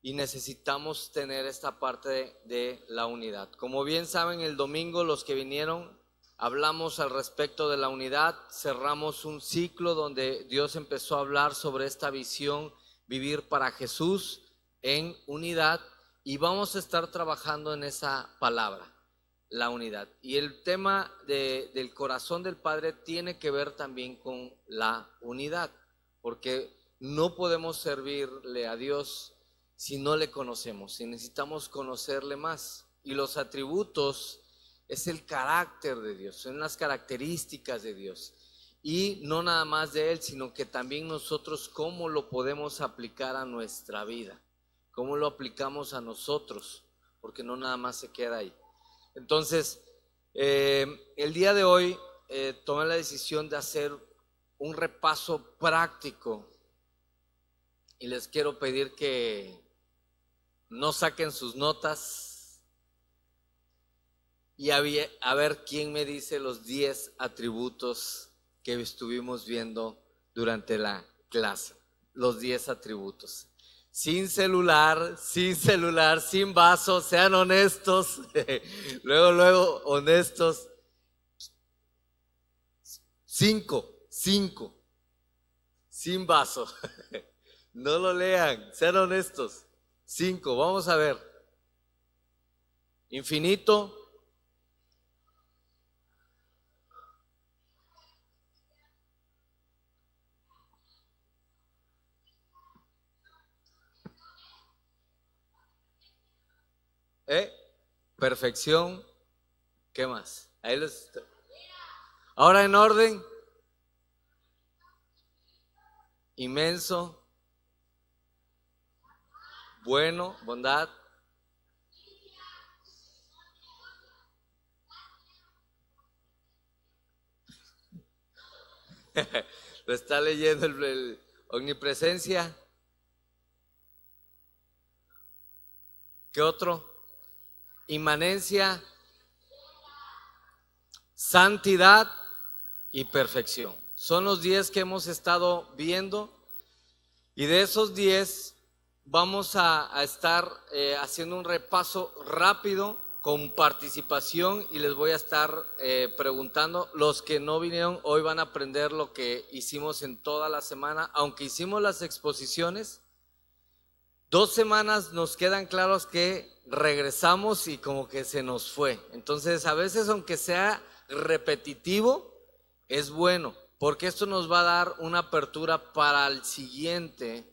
y necesitamos tener esta parte de la unidad. Como bien saben, el domingo los que vinieron hablamos al respecto de la unidad, cerramos un ciclo donde Dios empezó a hablar sobre esta visión, vivir para Jesús en unidad, y vamos a estar trabajando en esa palabra, la unidad. Y el tema del corazón del Padre tiene que ver también con la unidad, porque no podemos servirle a Dios si no le conocemos, si necesitamos conocerle más. Y los atributos es el carácter de Dios, son las características de Dios. Y no nada más de Él, sino que también nosotros cómo lo podemos aplicar a nuestra vida, cómo lo aplicamos a nosotros, porque no nada más se queda ahí. Entonces, el día de hoy tomé la decisión de hacer un repaso práctico y les quiero pedir que no saquen sus notas y a ver quién me dice los 10 atributos que estuvimos viendo durante la clase. Los 10 atributos. Sin celular, sin vaso, sean honestos. Luego, honestos. 5, sin vaso. No lo lean, sean honestos. 5, vamos a ver. Infinito. Perfección. ¿Qué más? Ahí los... Ahora en orden. Inmenso. Bueno, bondad. Lo está leyendo el omnipresencia. ¿Qué otro? Inmanencia, santidad y perfección. Son los 10 que hemos estado viendo, y de esos 10 vamos a estar haciendo un repaso rápido con participación, y les voy a estar preguntando. Los que no vinieron hoy van a aprender lo que hicimos en toda la semana, aunque hicimos las exposiciones. 2 semanas nos quedan claros que regresamos y como que se nos fue. Entonces, a veces, aunque sea repetitivo, es bueno, porque esto nos va a dar una apertura para el siguiente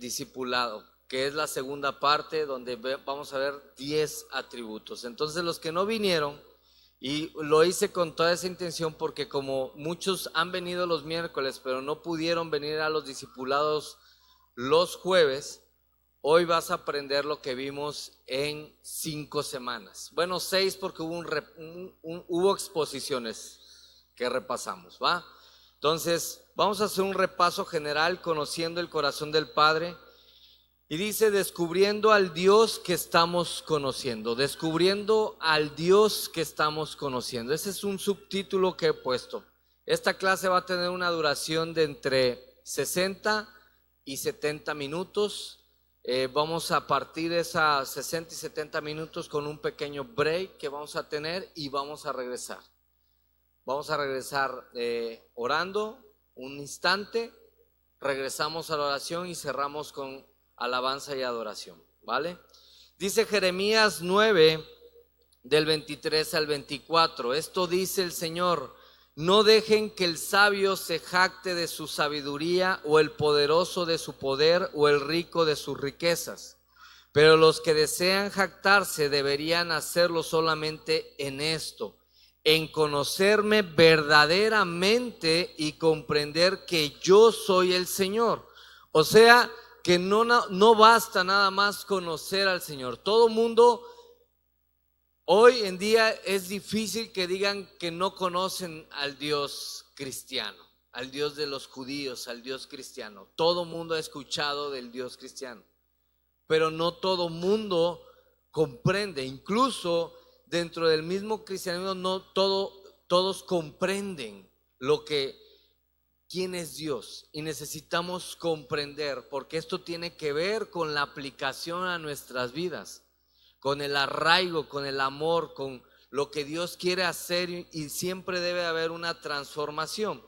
discipulado, que es la segunda parte, donde vamos a ver 10 atributos. Entonces, los que no vinieron, y lo hice con toda esa intención, porque como muchos han venido los miércoles, pero no pudieron venir a los discipulados los jueves, hoy vas a aprender lo que vimos en 5 semanas. Bueno, 6, porque hubo exposiciones que repasamos, ¿va? Entonces, vamos a hacer un repaso general, conociendo el corazón del Padre. Y dice, descubriendo al Dios que estamos conociendo. Descubriendo al Dios que estamos conociendo. Ese es un subtítulo que he puesto. Esta clase va a tener una duración de entre 60 y 70 minutos. Vamos a partir de esas 60 y 70 minutos con un pequeño break que vamos a tener, y vamos a regresar. Vamos a regresar orando un instante, regresamos a la oración y cerramos con alabanza y adoración, ¿vale? Dice Jeremías 9, del 23 al 24, esto dice el Señor: no dejen que el sabio se jacte de su sabiduría, o el poderoso de su poder, o el rico de sus riquezas. Pero los que desean jactarse deberían hacerlo solamente en esto: en conocerme verdaderamente y comprender que yo soy el Señor. O sea, que no basta nada más conocer al Señor. Todo mundo hoy en día es difícil que digan que no conocen al Dios cristiano, al Dios de los judíos, al Dios cristiano. Todo mundo ha escuchado del Dios cristiano, pero no todo mundo comprende. Incluso dentro del mismo cristianismo no todos comprenden lo que quién es Dios y necesitamos comprender, porque esto tiene que ver con la aplicación a nuestras vidas, con el arraigo, con el amor, con lo que Dios quiere hacer, y siempre debe haber una transformación.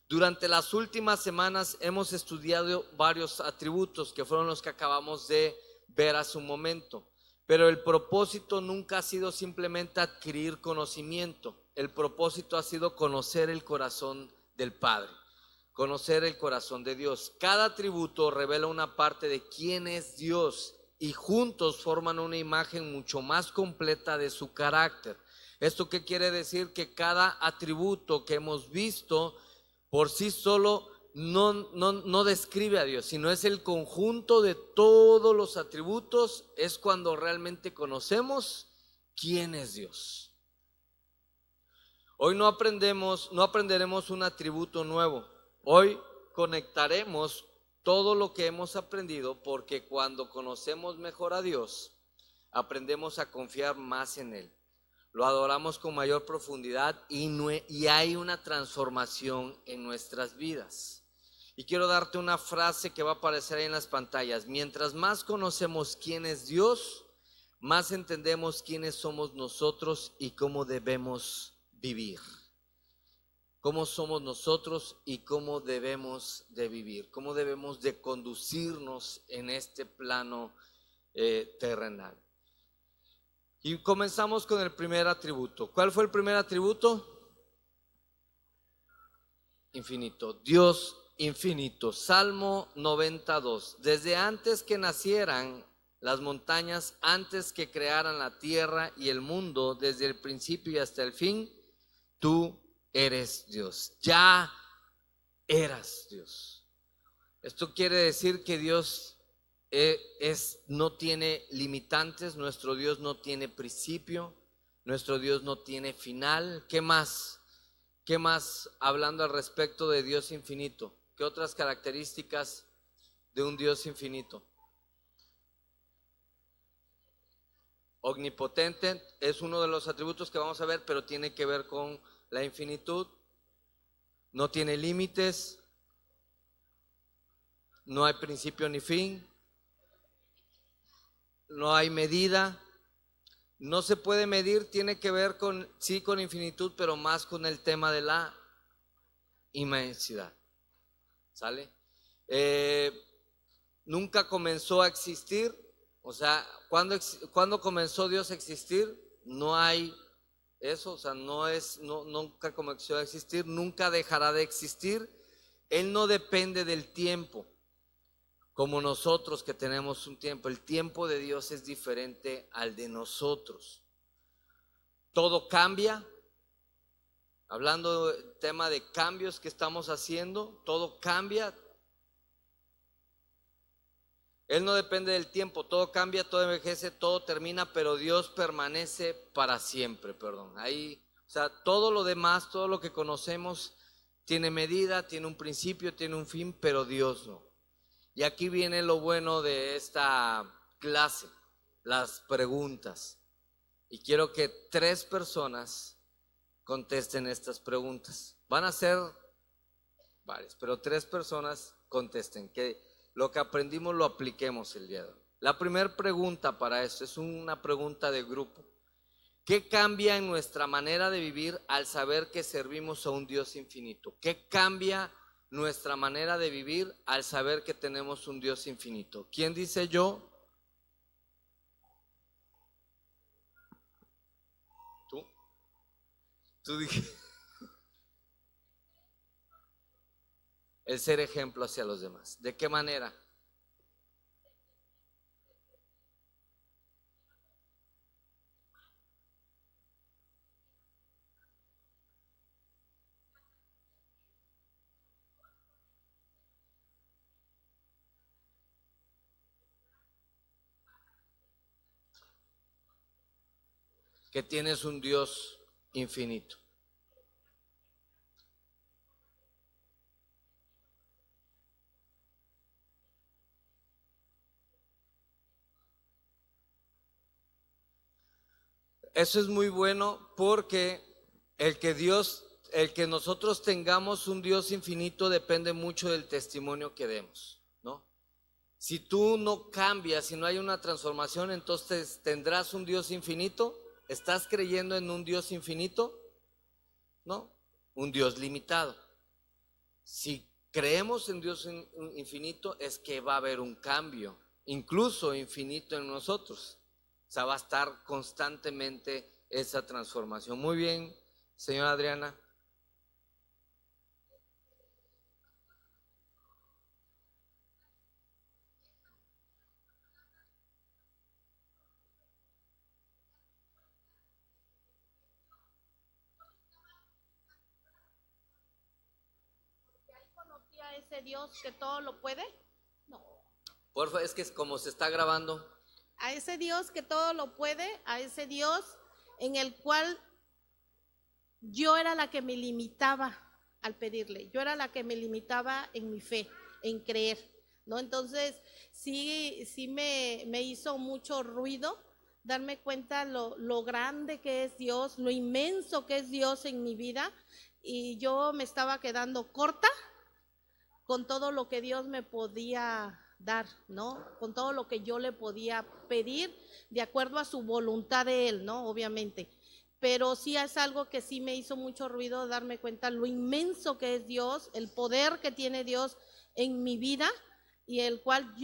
Durante las últimas semanas hemos estudiado varios atributos que fueron los que acabamos de ver hace un momento, pero el propósito nunca ha sido simplemente adquirir conocimiento. El propósito ha sido conocer el corazón del Padre, conocer el corazón de Dios. Cada atributo revela una parte de quién es Dios y juntos forman una imagen mucho más completa de su carácter. ¿Esto qué quiere decir? Que cada atributo que hemos visto por sí solo no describe a Dios, sino es el conjunto de todos los atributos. Es cuando realmente conocemos quién es Dios. Hoy no aprenderemos un atributo nuevo. Hoy conectaremos todo lo que hemos aprendido, porque cuando conocemos mejor a Dios, aprendemos a confiar más en Él. Lo adoramos con mayor profundidad y hay una transformación en nuestras vidas. Y quiero darte una frase que va a aparecer ahí en las pantallas. Mientras más conocemos quién es Dios, más entendemos quiénes somos nosotros y cómo debemos vivir. Cómo somos nosotros y cómo debemos de vivir, cómo debemos de conducirnos en este plano terrenal. Y comenzamos con el primer atributo. ¿Cuál fue el primer atributo? Infinito. Dios infinito. Salmo 92. Desde antes que nacieran las montañas, antes que crearan la tierra y el mundo, desde el principio y hasta el fin, tú eres Dios. Ya eras Dios. Esto quiere decir que Dios no tiene limitantes. Nuestro Dios no tiene principio, nuestro Dios no tiene final. ¿Qué más? ¿Qué más hablando al respecto de Dios infinito? ¿Qué otras características de un Dios infinito? Omnipotente es uno de los atributos que vamos a ver, pero tiene que ver con la infinitud. No tiene límites, no hay principio ni fin, no hay medida, no se puede medir. Tiene que ver con, sí, con infinitud, pero más con el tema de la inmensidad. ¿Sale? Nunca comenzó a existir. O sea, ¿cuándo comenzó Dios a existir? No hay eso, o sea, nunca comenzó a existir, nunca dejará de existir. Él no depende del tiempo, como nosotros que tenemos un tiempo. El tiempo de Dios es diferente al de nosotros. Todo cambia. Hablando del tema de cambios que estamos haciendo, todo cambia. Él no depende del tiempo, todo cambia, todo envejece, todo termina, pero Dios permanece para siempre, Ahí, o sea, todo lo demás, todo lo que conocemos tiene medida, tiene un principio, tiene un fin, pero Dios no. Y aquí viene lo bueno de esta clase, las preguntas. Y quiero que 3 personas contesten estas preguntas. Van a ser varias, pero 3 personas contesten, que lo que aprendimos lo apliquemos el día de hoy. La primera pregunta para esto es una pregunta de grupo. ¿Qué cambia en nuestra manera de vivir al saber que servimos a un Dios infinito? ¿Qué cambia nuestra manera de vivir al saber que tenemos un Dios infinito? ¿Quién dice yo? Tú dije. El ser ejemplo hacia los demás. ¿De qué manera? Que tienes un Dios infinito. Eso es muy bueno, porque el que Dios el que nosotros tengamos un Dios infinito depende mucho del testimonio que demos, ¿no? Si tú no cambias, si no hay una transformación, entonces tendrás un Dios infinito. ¿Estás creyendo en un Dios infinito? No, un Dios limitado. Si creemos en Dios infinito, es que va a haber un cambio, incluso infinito en nosotros. O sea, va a estar constantemente esa transformación. Muy bien, señora Adriana. ¿A ese Dios que todo lo puede? No. Porfa, es que es como se está grabando. A ese Dios que todo lo puede, a ese Dios en el cual yo era la que me limitaba al pedirle, yo era la que me limitaba en mi fe, en creer, ¿no? Entonces sí me hizo mucho ruido darme cuenta lo grande que es Dios, lo inmenso que es Dios en mi vida, y yo me estaba quedando corta con todo lo que Dios me podía dar, ¿no? Con todo lo que yo le podía pedir de acuerdo a su voluntad de Él, ¿no? Obviamente. Pero sí es algo que sí me hizo mucho ruido darme cuenta lo inmenso que es Dios, el poder que tiene Dios en mi vida, y el cual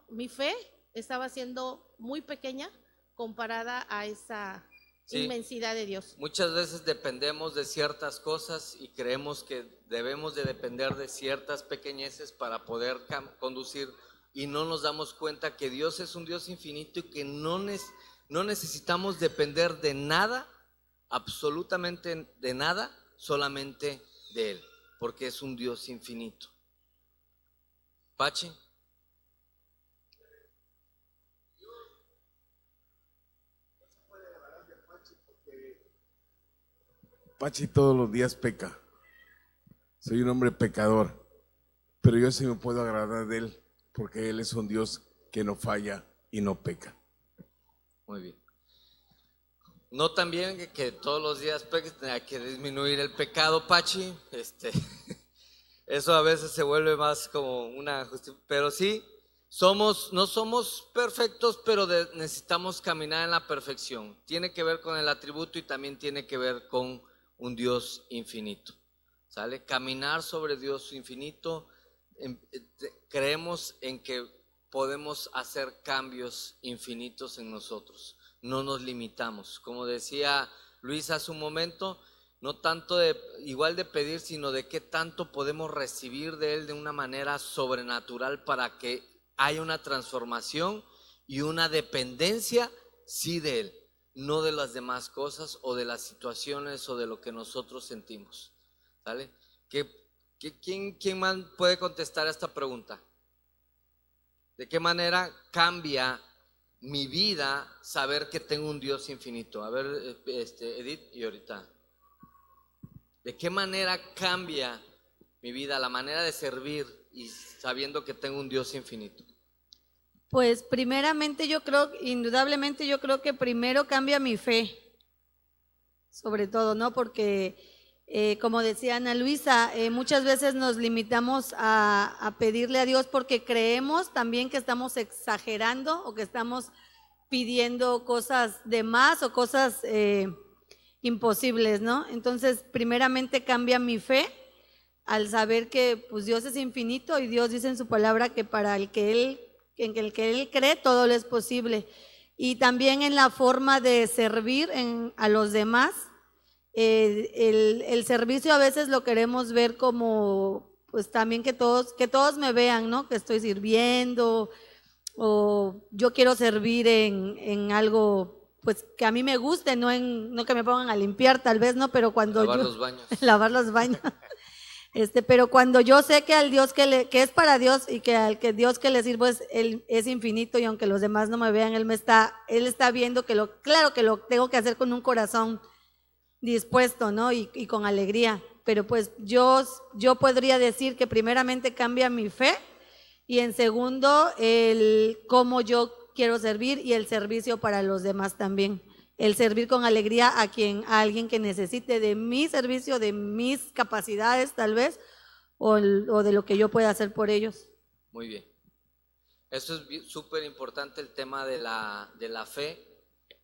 mi fe estaba siendo muy pequeña comparada a esa inmensidad de Dios. Muchas veces dependemos de ciertas cosas y creemos que debemos de depender de ciertas pequeñeces para poder conducir, y no nos damos cuenta que Dios es un Dios infinito y que no necesitamos depender de nada, absolutamente de nada, solamente de Él, porque es un Dios infinito. Pachi. Pachi todos los días peca. Soy un hombre pecador, pero yo sí me puedo agradar de Él, porque Él es un Dios que no falla y no peca. Muy bien. No también que todos los días peques, hay que disminuir el pecado, Pachi. Eso a veces se vuelve más como una justicia, pero sí, no somos perfectos, pero necesitamos caminar en la perfección. Tiene que ver con el atributo y también tiene que ver con un Dios infinito, ¿sale? Caminar sobre Dios infinito, creemos en que podemos hacer cambios infinitos en nosotros, no nos limitamos. Como decía Luis hace un momento, no tanto igual de pedir, sino de qué tanto podemos recibir de Él de una manera sobrenatural para que haya una transformación y una dependencia, sí, de Él, no de las demás cosas o de las situaciones o de lo que nosotros sentimos, ¿sale? ¿Quién más puede contestar a esta pregunta? ¿De qué manera cambia mi vida saber que tengo un Dios infinito? A ver, Edith, y ahorita. ¿De qué manera cambia mi vida, la manera de servir y sabiendo que tengo un Dios infinito? Pues primeramente indudablemente yo creo que primero cambia mi fe, sobre todo, ¿no? Porque como decía Ana Luisa, muchas veces nos limitamos a pedirle a Dios porque creemos también que estamos exagerando o que estamos pidiendo cosas de más o cosas imposibles, ¿no? Entonces, primeramente cambia mi fe al saber que pues Dios es infinito y Dios dice en su palabra que para el que Él cree todo le es posible. Y también en la forma de servir a los demás. El servicio a veces lo queremos ver como pues también que todos me vean, ¿no? Que estoy sirviendo, o yo quiero servir en algo pues que a mí me guste, no que me pongan a limpiar tal vez, ¿no? Pero cuando lavar los baños. Lavar los baños. Pero cuando yo sé que al Dios que es para Dios y que al que Dios que le sirvo Él es infinito, y aunque los demás no me vean, Él está viendo claro que lo tengo que hacer con un corazón dispuesto, ¿no? Y con alegría. Pero pues yo podría decir que primeramente cambia mi fe, y en segundo el cómo yo quiero servir y el servicio para los demás también. el servir con alegría a alguien que necesite de mi servicio, de mis capacidades tal vez, o de lo que yo pueda hacer por ellos. Muy bien. Eso es súper importante, el tema de la fe.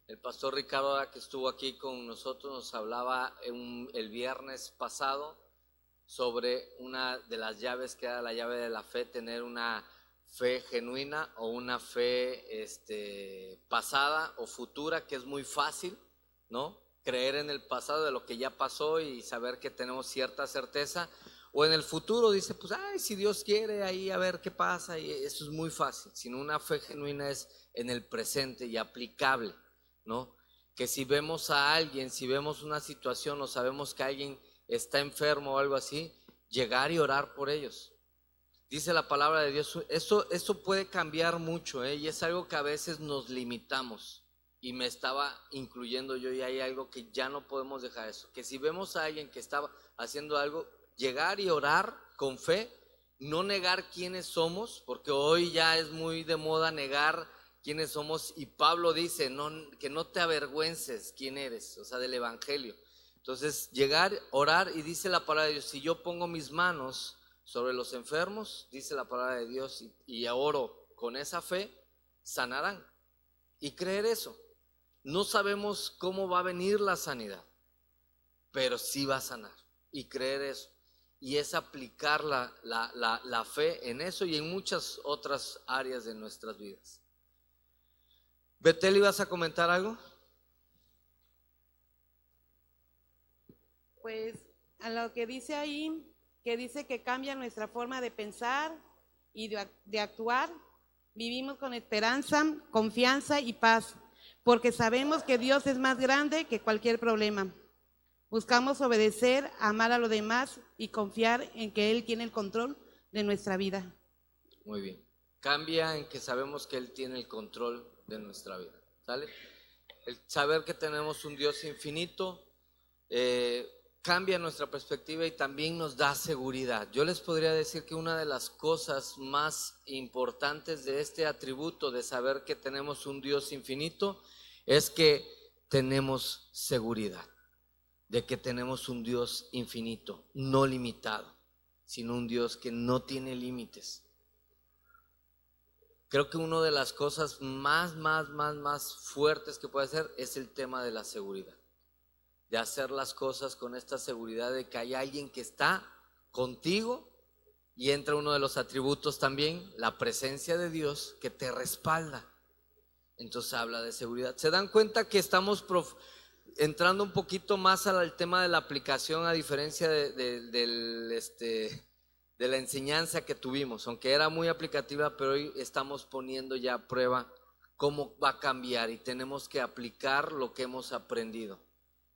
El pastor Ricardo, que estuvo aquí con nosotros, nos hablaba el viernes pasado sobre una de las llaves, que era la llave de la fe, tener una fe genuina o una fe pasada o futura, que es muy fácil, ¿no? Creer en el pasado de lo que ya pasó y saber que tenemos cierta certeza, o en el futuro dice, pues, ay, si Dios quiere, ahí a ver qué pasa, y eso es muy fácil. Sino una fe genuina es en el presente y aplicable, ¿no? Que si vemos a alguien, si vemos una situación o sabemos que alguien está enfermo o algo así, llegar y orar por ellos. Dice la palabra de Dios, eso puede cambiar mucho, y es algo que a veces nos limitamos, y me estaba incluyendo yo, y hay algo que ya no podemos dejar eso, que si vemos a alguien que estaba haciendo algo, llegar y orar con fe, no negar quiénes somos, porque hoy ya es muy de moda negar quiénes somos, y Pablo dice que no te avergüences quién eres, o sea, del evangelio. Entonces, llegar, orar, y dice la palabra de Dios, si yo pongo mis manos sobre los enfermos, dice la palabra de Dios, y oro con esa fe, sanarán. Y creer eso. No sabemos cómo va a venir la sanidad, pero sí va a sanar, y creer eso. Y es aplicar la fe en eso y en muchas otras áreas de nuestras vidas. Betel, ¿ibas a comentar algo? Pues a lo que dice ahí, que dice que cambia nuestra forma de pensar y de actuar, vivimos con esperanza, confianza y paz, porque sabemos que Dios es más grande que cualquier problema. Buscamos obedecer, amar a los demás y confiar en que Él tiene el control de nuestra vida. Muy bien. Cambia en que sabemos que Él tiene el control de nuestra vida. ¿Sale? El saber que tenemos un Dios infinito cambia nuestra perspectiva y también nos da seguridad. Yo les podría decir que una de las cosas más importantes de este atributo de saber que tenemos un Dios infinito es que tenemos seguridad de que tenemos un Dios infinito, no limitado, sino un Dios que no tiene límites. Creo que una de las cosas más fuertes que puede hacer es el tema de la seguridad, de hacer las cosas con esta seguridad de que hay alguien que está contigo, y entra uno de los atributos también, la presencia de Dios, que te respalda. Entonces habla de seguridad. ¿Se dan cuenta que estamos entrando un poquito más al tema de la aplicación, a diferencia de la enseñanza que tuvimos? Aunque era muy aplicativa, pero hoy estamos poniendo ya a prueba cómo va a cambiar, y tenemos que aplicar lo que hemos aprendido.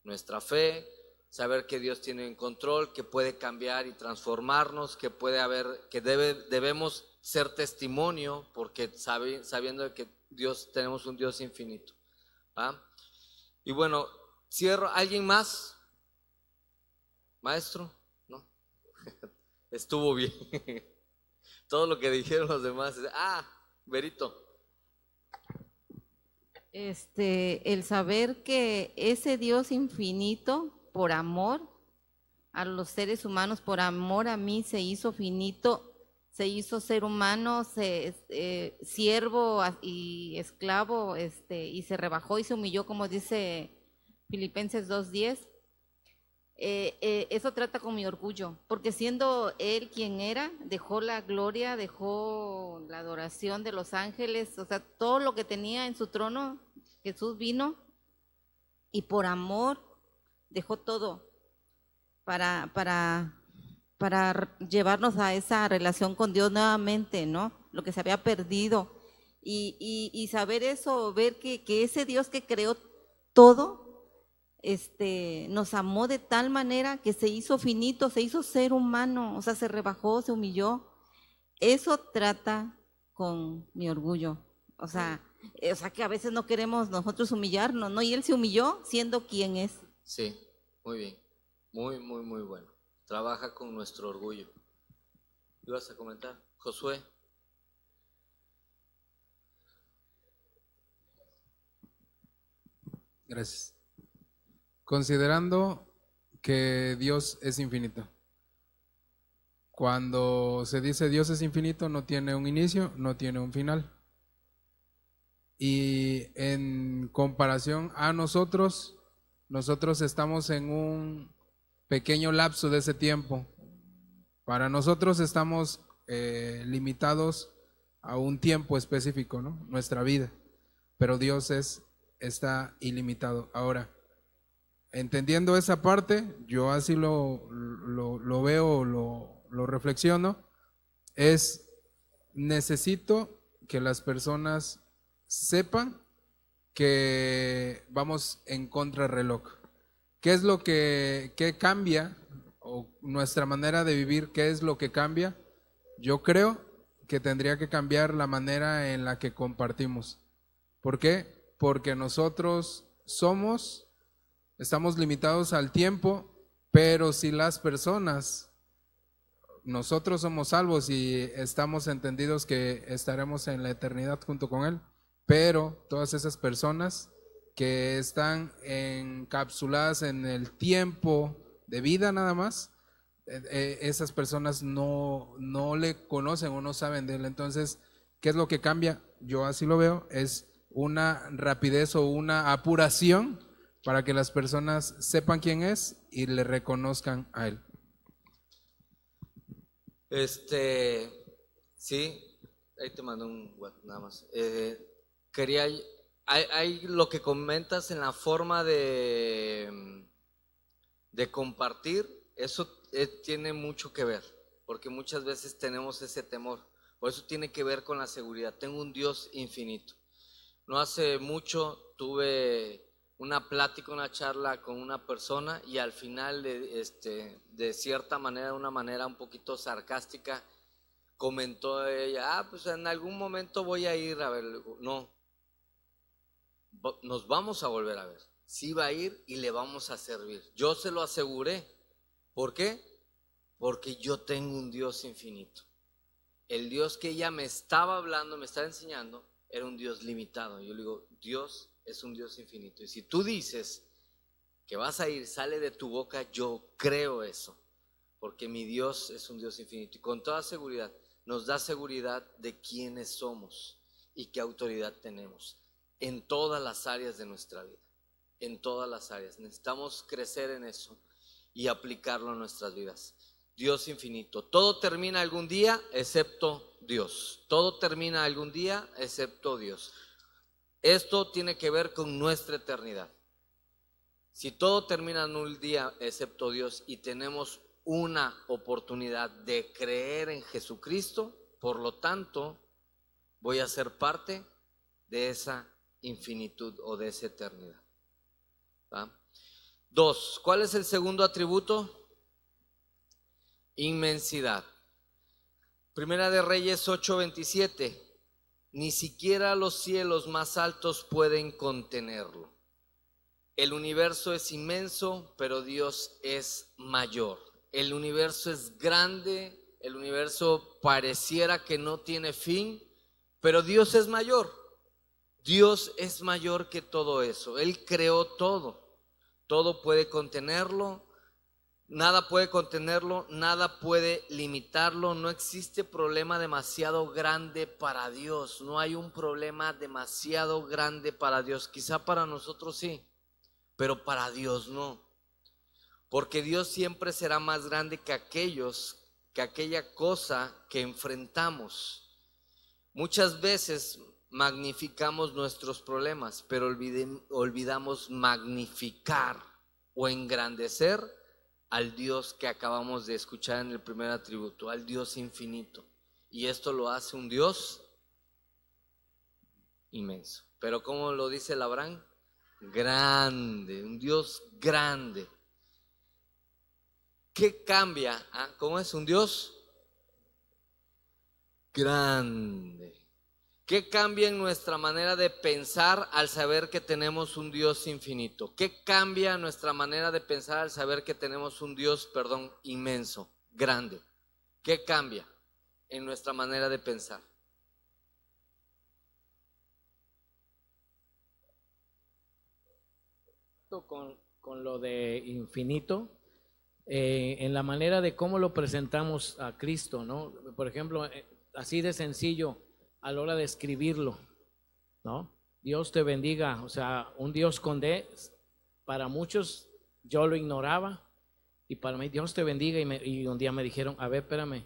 Nuestra fe, saber que Dios tiene en control, que puede cambiar y transformarnos, que puede haber, que debemos ser testimonio, porque sabiendo que tenemos un Dios infinito. ¿Va? Y bueno, cierro. ¿Alguien más? ¿Maestro? ¿No? Estuvo bien. Todo lo que dijeron los demás. Berito. El saber que ese Dios infinito, por amor a los seres humanos, por amor a mí, se hizo finito, se hizo ser humano, siervo y esclavo, y se rebajó y se humilló, como dice Filipenses 2:10. Eso trata con mi orgullo, porque siendo Él quien era, dejó la gloria, dejó la adoración de los ángeles, o sea, todo lo que tenía en su trono, Jesús vino y por amor dejó todo para llevarnos a esa relación con Dios nuevamente, ¿no? Lo que se había perdido, y saber eso, ver que ese Dios que creó todo, nos amó de tal manera que se hizo finito, se hizo ser humano, o sea, se rebajó, se humilló. Eso trata con mi orgullo, o sea que a veces no queremos nosotros humillarnos, ¿no? Y Él se humilló siendo quien es. Sí, muy bien, muy bueno. Trabaja con nuestro orgullo. ¿Ibas a comentar? Josué. Gracias. Considerando que Dios es infinito. Cuando se dice Dios es infinito, no tiene un inicio, no tiene un final. Y en comparación a nosotros estamos en un pequeño lapso de ese tiempo. Para nosotros estamos limitados a un tiempo específico, ¿no? Nuestra vida. Pero Dios está ilimitado. Ahora, entendiendo esa parte, yo así lo veo, lo reflexiono, necesito que las personas sepan que vamos en contrarreloj. ¿Qué es lo qué cambia? O nuestra manera de vivir, ¿qué es lo que cambia? Yo creo que tendría que cambiar la manera en la que compartimos. ¿Por qué? Porque nosotros estamos limitados al tiempo, pero si las personas, nosotros somos salvos y estamos entendidos que estaremos en la eternidad junto con Él, pero todas esas personas que están encapsuladas en el tiempo de vida nada más, esas personas no le conocen o no saben de Él. Entonces, ¿qué es lo que cambia? Yo así lo veo, es una rapidez o una apuración para que las personas sepan quién es y le reconozcan a Él. Sí, ahí te mando un WhatsApp nada más. Hay lo que comentas en la forma de compartir, eso tiene mucho que ver, porque muchas veces tenemos ese temor. Por eso tiene que ver con la seguridad. Tengo un Dios infinito. No hace mucho tuve una plática, una charla con una persona y al final de cierta manera, de una manera un poquito sarcástica, comentó ella, pues en algún momento voy a ir a ver. No, nos vamos a volver a ver. Sí va a ir y le vamos a servir. Yo se lo aseguré. ¿Por qué? Porque yo tengo un Dios infinito. El Dios que ella me estaba hablando, me estaba enseñando, era un Dios limitado. Yo le digo, Dios es un Dios infinito. Y si tú dices que vas a ir, sale de tu boca, yo creo eso. Porque mi Dios es un Dios infinito. Y con toda seguridad, nos da seguridad de quiénes somos y qué autoridad tenemos en todas las áreas de nuestra vida. En todas las áreas. Necesitamos crecer en eso y aplicarlo a nuestras vidas. Dios infinito. Todo termina algún día excepto Dios. Todo termina algún día excepto Dios. Esto tiene que ver con nuestra eternidad. Si todo termina en un día excepto Dios y tenemos una oportunidad de creer en Jesucristo, por lo tanto, voy a ser parte de esa infinitud o de esa eternidad. ¿Va? 2. ¿Cuál es el segundo atributo? Inmensidad. Primera de Reyes 8:27. Ni siquiera los cielos más altos pueden contenerlo. El universo es inmenso, pero Dios es mayor. El universo es grande, el universo pareciera que no tiene fin, pero Dios es mayor. Dios es mayor que todo eso. Él creó todo. Todo puede contenerlo, nada puede contenerlo, nada puede limitarlo. No existe problema demasiado grande para Dios. No hay un problema demasiado grande para Dios. Quizá para nosotros sí, pero para Dios no. Porque Dios siempre será más grande que aquella cosa que enfrentamos. Muchas veces magnificamos nuestros problemas, pero olvidamos magnificar o engrandecer al Dios que acabamos de escuchar en el primer atributo, al Dios infinito. Y esto lo hace un Dios inmenso. Pero ¿cómo lo dice Abraham? Grande, un Dios grande. ¿Qué cambia? ¿Cómo es un Dios? Grande. ¿Qué cambia en nuestra manera de pensar al saber que tenemos un Dios infinito? ¿Qué cambia nuestra manera de pensar al saber que tenemos un Dios, inmenso, grande? ¿Qué cambia en nuestra manera de pensar? comparto con lo de infinito, en la manera de cómo lo presentamos a Cristo, ¿no? Por ejemplo, así de sencillo a la hora de escribirlo, ¿no? Dios te bendiga, o sea, un Dios con D, para muchos yo lo ignoraba y para mí Dios te bendiga y un día me dijeron, a ver, espérame,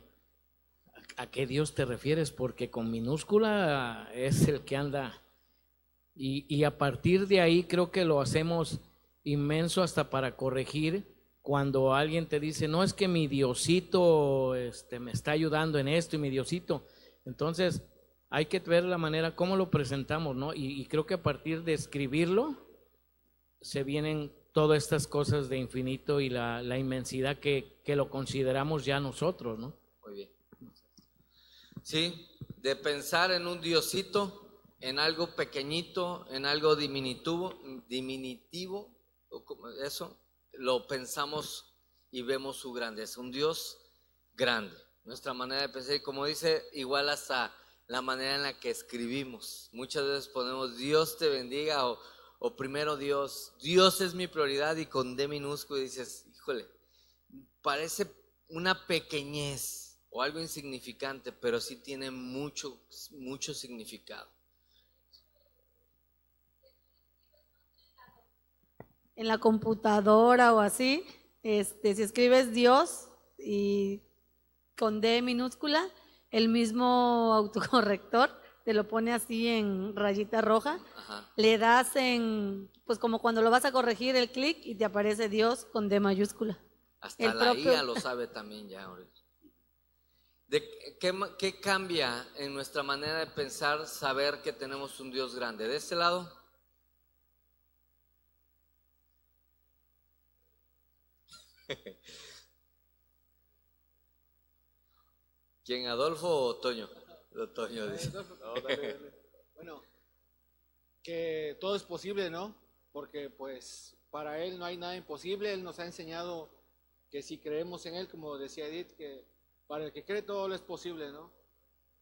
¿a qué Dios te refieres? Porque con minúscula es el que anda y a partir de ahí creo que lo hacemos inmenso hasta para corregir cuando alguien te dice, no, es que mi Diosito me está ayudando en esto y mi Diosito. Entonces hay que ver la manera cómo lo presentamos, ¿no? Y creo que a partir de escribirlo se vienen todas estas cosas de infinito y la inmensidad que lo consideramos ya nosotros, ¿no? Muy bien. Sí, de pensar en un Diosito, en algo pequeñito, en algo diminutivo, o como eso, lo pensamos y vemos su grandeza, un Dios grande. Nuestra manera de pensar, y como dice, igual hasta la manera en la que escribimos. Muchas veces ponemos Dios te bendiga o primero Dios es mi prioridad y con D minúsculo y dices, híjole, parece una pequeñez o algo insignificante, pero sí tiene mucho significado. En la computadora o así, si escribes Dios y con D minúscula, el mismo autocorrector te lo pone así en rayita roja. Ajá. Le das pues como cuando lo vas a corregir el clic y te aparece Dios con D mayúscula. Hasta la IA lo sabe también ya ahorita. ¿Qué cambia en nuestra manera de pensar saber que tenemos un Dios grande? ¿De este lado? ¿Quién, Adolfo o Toño? Toño dice. No, dale. Bueno, que todo es posible, ¿no? Porque pues para Él no hay nada imposible. Él nos ha enseñado que si creemos en Él, como decía Edith, que para el que cree todo lo es posible, ¿no?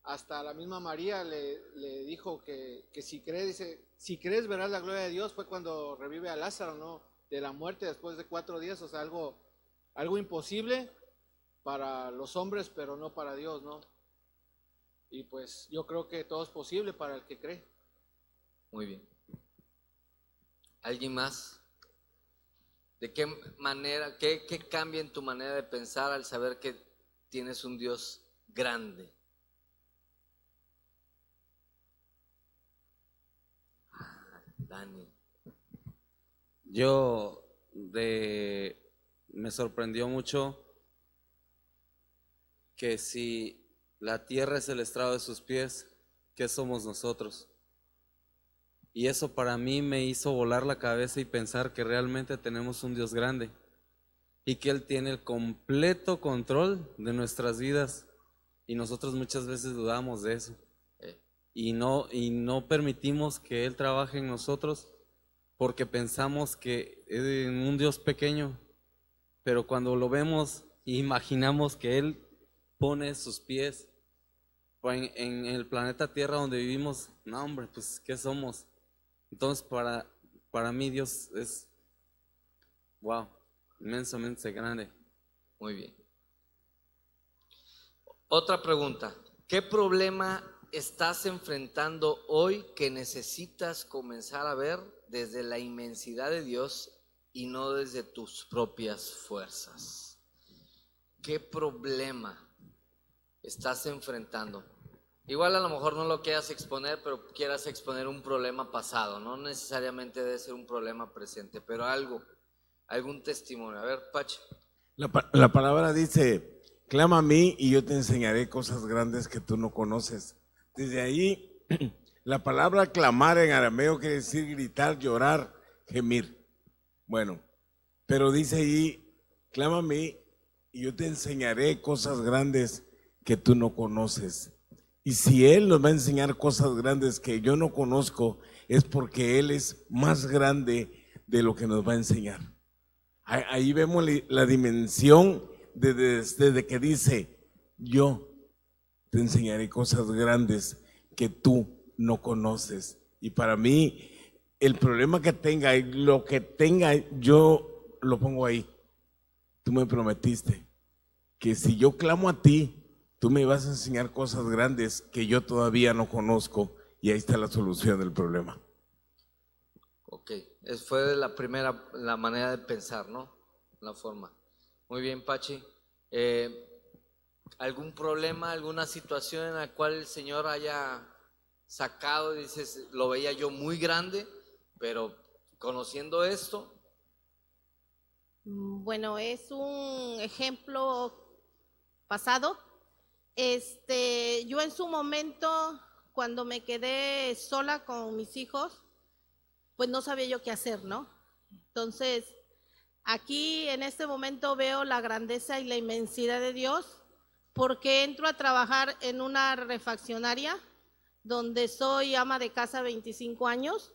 Hasta la misma María le dijo que si cree, dice, si crees verás la gloria de Dios. Fue cuando revive a Lázaro, ¿no? De la muerte después de 4 días, o sea, algo imposible para los hombres, pero no para Dios, ¿no? Y pues yo creo que todo es posible para el que cree. Muy bien. ¿Alguien más? ¿De qué manera, qué cambia en tu manera de pensar al saber que tienes un Dios grande? Dani. Me sorprendió mucho que si la tierra es el estrado de sus pies, ¿qué somos nosotros? Y eso para mí me hizo volar la cabeza y pensar que realmente tenemos un Dios grande y que Él tiene el completo control de nuestras vidas y nosotros muchas veces dudamos de eso y no permitimos que Él trabaje en nosotros porque pensamos que es un Dios pequeño, pero cuando lo vemos imaginamos que Él pone sus pies en el planeta Tierra donde vivimos. No, hombre, pues ¿qué somos? Entonces para mí Dios es, wow, inmensamente grande. Muy bien. Otra pregunta. ¿Qué problema estás enfrentando hoy que necesitas comenzar a ver desde la inmensidad de Dios y no desde tus propias fuerzas? ¿Qué problema estás enfrentando? Igual a lo mejor no lo quieras exponer, pero quieras exponer un problema pasado. No necesariamente debe ser un problema presente, pero algún testimonio. A ver, Pache. La palabra dice, clama a mí y yo te enseñaré cosas grandes que tú no conoces. Desde ahí, la palabra clamar en arameo quiere decir gritar, llorar, gemir. Bueno, pero dice ahí, clama a mí y yo te enseñaré cosas grandes que tú no conoces. Y si Él nos va a enseñar cosas grandes que yo no conozco, es porque Él es más grande de lo que nos va a enseñar. Ahí vemos la dimensión desde que dice, yo te enseñaré cosas grandes que tú no conoces. Y para mí, el problema que tenga y lo que tenga, yo lo pongo ahí. Tú me prometiste que si yo clamo a ti, tú me vas a enseñar cosas grandes que yo todavía no conozco, y ahí está la solución del problema. Ok, fue la manera de pensar, ¿no? La forma. Muy bien, Pachi. ¿Algún problema, alguna situación en la cual el Señor haya sacado, dices, lo veía yo muy grande, pero conociendo esto? Bueno, es un ejemplo pasado. Yo en su momento, cuando me quedé sola con mis hijos, pues no sabía yo qué hacer, ¿no? Entonces, aquí en este momento veo la grandeza y la inmensidad de Dios, porque entro a trabajar en una refaccionaria donde soy ama de casa 25 años,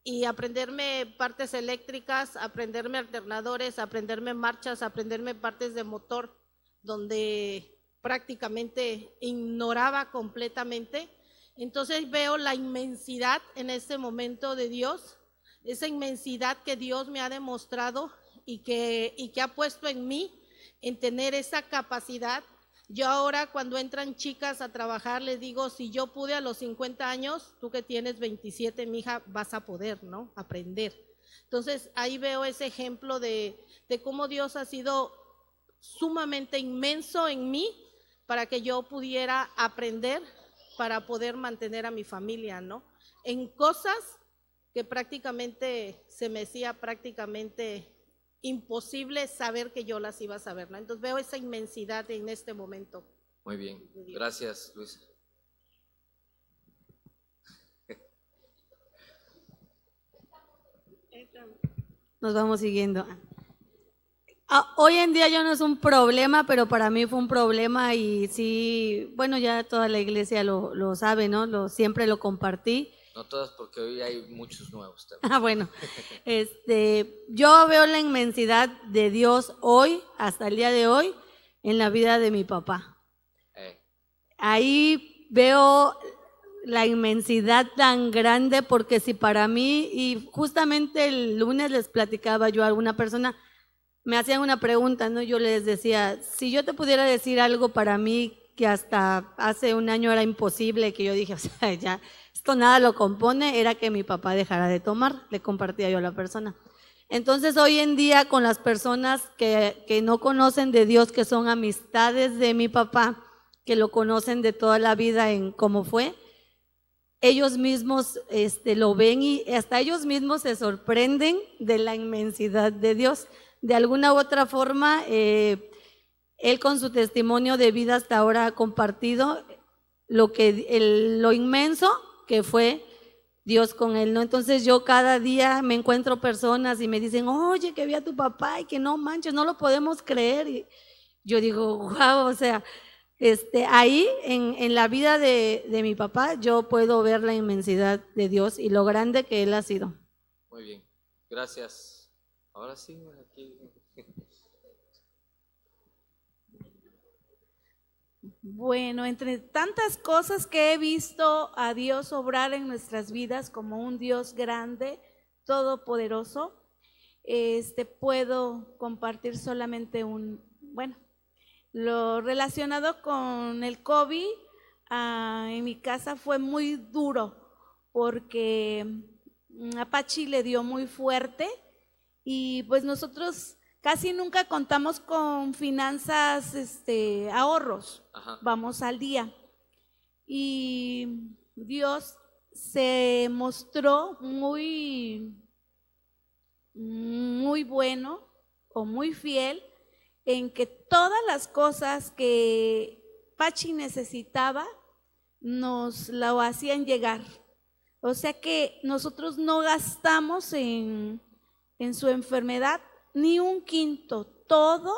y aprenderme partes eléctricas, aprenderme alternadores, aprenderme marchas, aprenderme partes de motor, donde prácticamente ignoraba completamente. Entonces veo la inmensidad en este momento de Dios, esa inmensidad que Dios me ha demostrado y que ha puesto en mí, en tener esa capacidad. Yo ahora, cuando entran chicas a trabajar, les digo, si yo pude a los 50 años, tú que tienes 27, mija, vas a poder, ¿no? Aprender. Entonces ahí veo ese ejemplo de cómo Dios ha sido sumamente inmenso en mí para que yo pudiera aprender, para poder mantener a mi familia, ¿no? En cosas que prácticamente se me hacía prácticamente imposible saber que yo las iba a saber, ¿no? Entonces veo esa inmensidad en este momento. Muy bien, gracias, Luisa. Nos vamos siguiendo. Hoy en día ya no es un problema, pero para mí fue un problema, y sí, bueno, ya toda la iglesia lo sabe, ¿no? Siempre lo compartí. No todas, porque hoy hay muchos nuevos también. Bueno, yo veo la inmensidad de Dios hoy, hasta el día de hoy, en la vida de mi papá. Ahí veo la inmensidad tan grande, porque si para mí, y justamente el lunes les platicaba yo a alguna persona, me hacían una pregunta, ¿no? Yo les decía, si yo te pudiera decir algo para mí que hasta hace un año era imposible, que yo dije, o sea, ya esto nada lo compone, era que mi papá dejara de tomar, le compartía yo a la persona. Entonces hoy en día, con las personas que no conocen de Dios, que son amistades de mi papá, que lo conocen de toda la vida en cómo fue, ellos mismos lo ven, y hasta ellos mismos se sorprenden de la inmensidad de Dios. De alguna u otra forma, él con su testimonio de vida hasta ahora ha compartido lo inmenso que fue Dios con él, ¿no? Entonces yo cada día me encuentro personas y me dicen, oye, que vi a tu papá y que no manches, no lo podemos creer. Y yo digo, wow, o sea, ahí en la vida de mi papá yo puedo ver la inmensidad de Dios y lo grande que él ha sido. Muy bien, gracias. Ahora sí, aquí. Bueno, entre tantas cosas que he visto a Dios obrar en nuestras vidas como un Dios grande, todopoderoso, puedo compartir solamente lo relacionado con el COVID. En mi casa fue muy duro porque a Pachi le dio muy fuerte, y pues nosotros casi nunca contamos con finanzas, ahorros. Ajá. Vamos al día. Y Dios se mostró muy bueno o muy fiel en que todas las cosas que Pachi necesitaba nos lo hacían llegar. O sea que nosotros no gastamos en su enfermedad ni un quinto, todo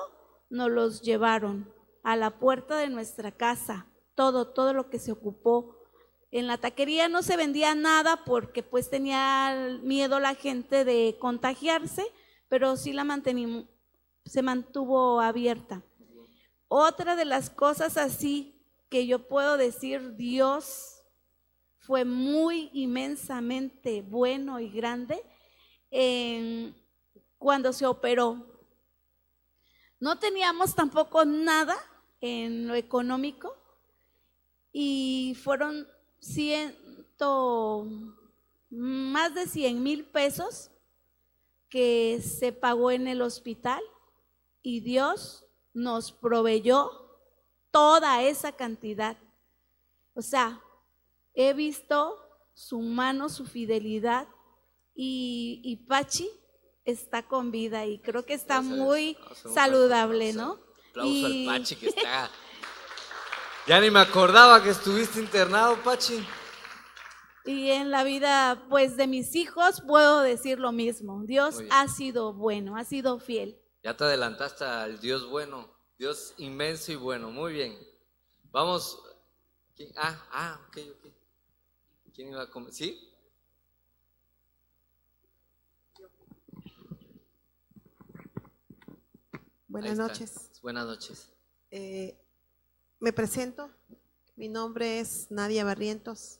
nos los llevaron a la puerta de nuestra casa, todo lo que se ocupó. En la taquería no se vendía nada porque pues tenía miedo la gente de contagiarse, pero sí se mantuvo abierta. Otra de las cosas así que yo puedo decir, Dios fue muy inmensamente bueno y grande cuando se operó. No teníamos tampoco nada en lo económico y fueron más de 100,000 pesos que se pagó en el hospital y Dios nos proveyó toda esa cantidad. O sea, he visto su mano, su fidelidad y Pachi está con vida y creo que está muy saludable, ¿no? Aplauso al Pachi que está. Ya ni me acordaba que estuviste internado, Pachi. Y en la vida, pues, de mis hijos puedo decir lo mismo. Dios ha sido bueno, ha sido fiel. Ya te adelantaste al Dios bueno, Dios inmenso y bueno. Muy bien. Vamos. Ok. ¿Quién iba a comer? ¿Sí? Buenas noches. Buenas noches. Me presento. Mi nombre es Nadia Barrientos.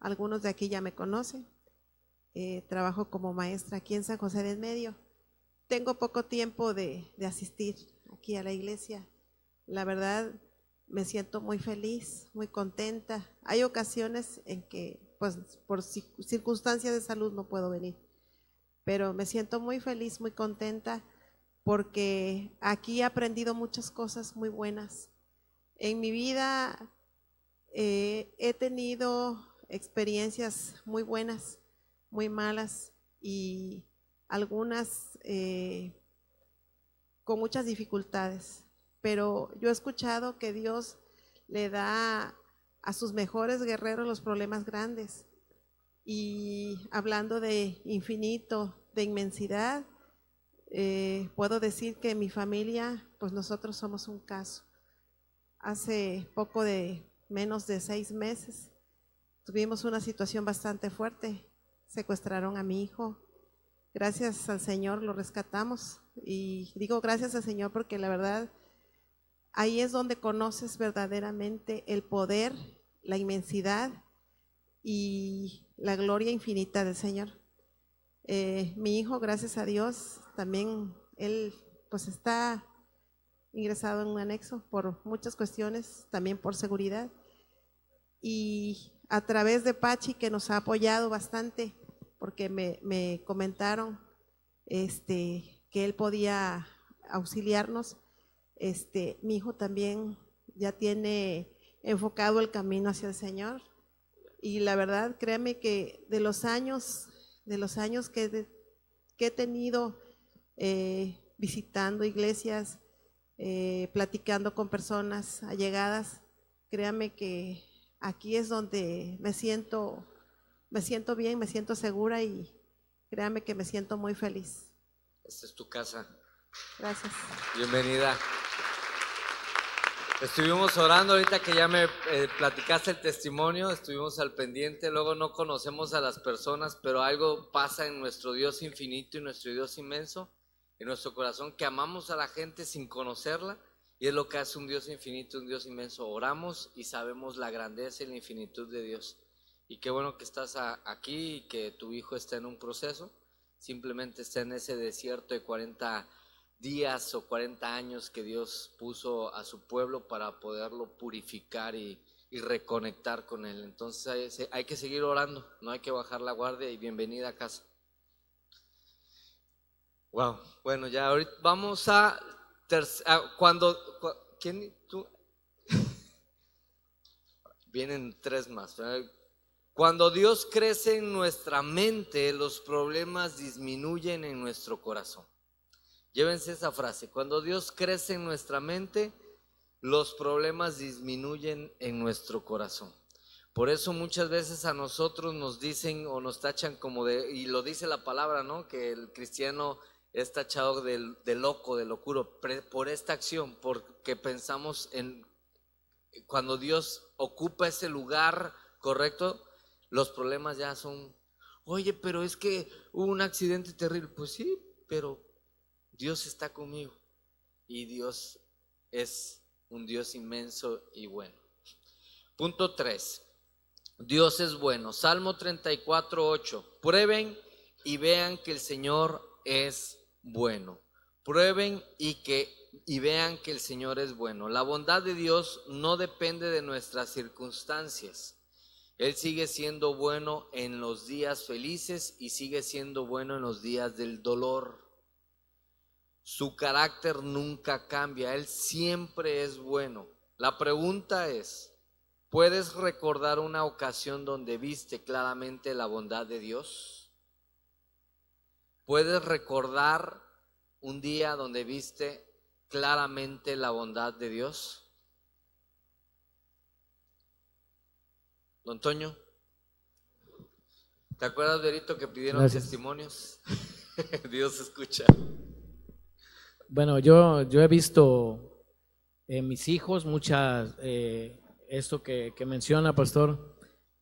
Algunos de aquí ya me conocen. Trabajo como maestra aquí en San José del Medio. Tengo poco tiempo de asistir aquí a la iglesia. La verdad, me siento muy feliz, muy contenta. Hay ocasiones en que, pues, por circunstancias de salud no puedo venir. Pero me siento muy feliz, muy contenta, porque aquí he aprendido muchas cosas muy buenas. En mi vida he tenido experiencias muy buenas, muy malas y algunas con muchas dificultades, pero yo he escuchado que Dios le da a sus mejores guerreros los problemas grandes. Y hablando de infinito, de inmensidad, puedo decir que mi familia, pues nosotros somos un caso. Hace poco de menos de 6 meses tuvimos una situación bastante fuerte. Secuestraron a mi hijo. Gracias al Señor lo rescatamos. Y digo gracias al Señor porque la verdad, ahí es donde conoces verdaderamente el poder, la inmensidad y la gloria infinita del Señor. Mi hijo, gracias a Dios, también él pues está ingresado en un anexo por muchas cuestiones, también por seguridad. Y a través de Pachi, que nos ha apoyado bastante, porque me comentaron que él podía auxiliarnos. Mi hijo también ya tiene enfocado el camino hacia el Señor. Y la verdad, créame que de los años que he tenido visitando iglesias, platicando con personas allegadas, créame que aquí es donde me siento bien, me siento segura y créame que me siento muy feliz. Esta es tu casa. Gracias. Bienvenida. Estuvimos orando ahorita que ya me platicaste el testimonio, estuvimos al pendiente. Luego no conocemos a las personas, pero algo pasa en nuestro Dios infinito y nuestro Dios inmenso, en nuestro corazón, que amamos a la gente sin conocerla, y es lo que hace un Dios infinito, un Dios inmenso. Oramos y sabemos la grandeza y la infinitud de Dios. Y qué bueno que estás aquí y que tu hijo está en un proceso, simplemente está en ese desierto de 40 días o 40 años que Dios puso a su pueblo para poderlo purificar y reconectar con Él. Entonces hay que seguir orando, no hay que bajar la guardia, y bienvenida a casa. Wow, bueno, ya ahorita vamos a ¿quién? ¿Tú? Vienen 3 más, ¿verdad? Cuando Dios crece en nuestra mente, los problemas disminuyen en nuestro corazón. Llévense esa frase: cuando Dios crece en nuestra mente, los problemas disminuyen en nuestro corazón. Por eso muchas veces a nosotros nos dicen o nos tachan como y lo dice la palabra, ¿no? Que el cristiano es tachado de loco, de locuro, por esta acción, porque pensamos en cuando Dios ocupa ese lugar correcto, los problemas ya son, oye, pero es que hubo un accidente terrible. Pues sí, pero Dios está conmigo y Dios es un Dios inmenso y bueno. Punto 3. Dios es bueno. Salmo 34:8. Prueben y vean que el Señor es bueno. Prueben y vean que el Señor es bueno. La bondad de Dios no depende de nuestras circunstancias. Él sigue siendo bueno en los días felices y sigue siendo bueno en los días del dolor. Su carácter nunca cambia, Él siempre es bueno. La pregunta es, ¿puedes recordar una ocasión donde viste claramente la bondad de Dios? ¿Puedes recordar un día donde viste claramente la bondad de Dios? Don Toño, ¿te acuerdas, Verito, que pidieron testimonios? Dios escucha. Bueno, yo he visto en mis hijos muchas, esto que menciona, pastor,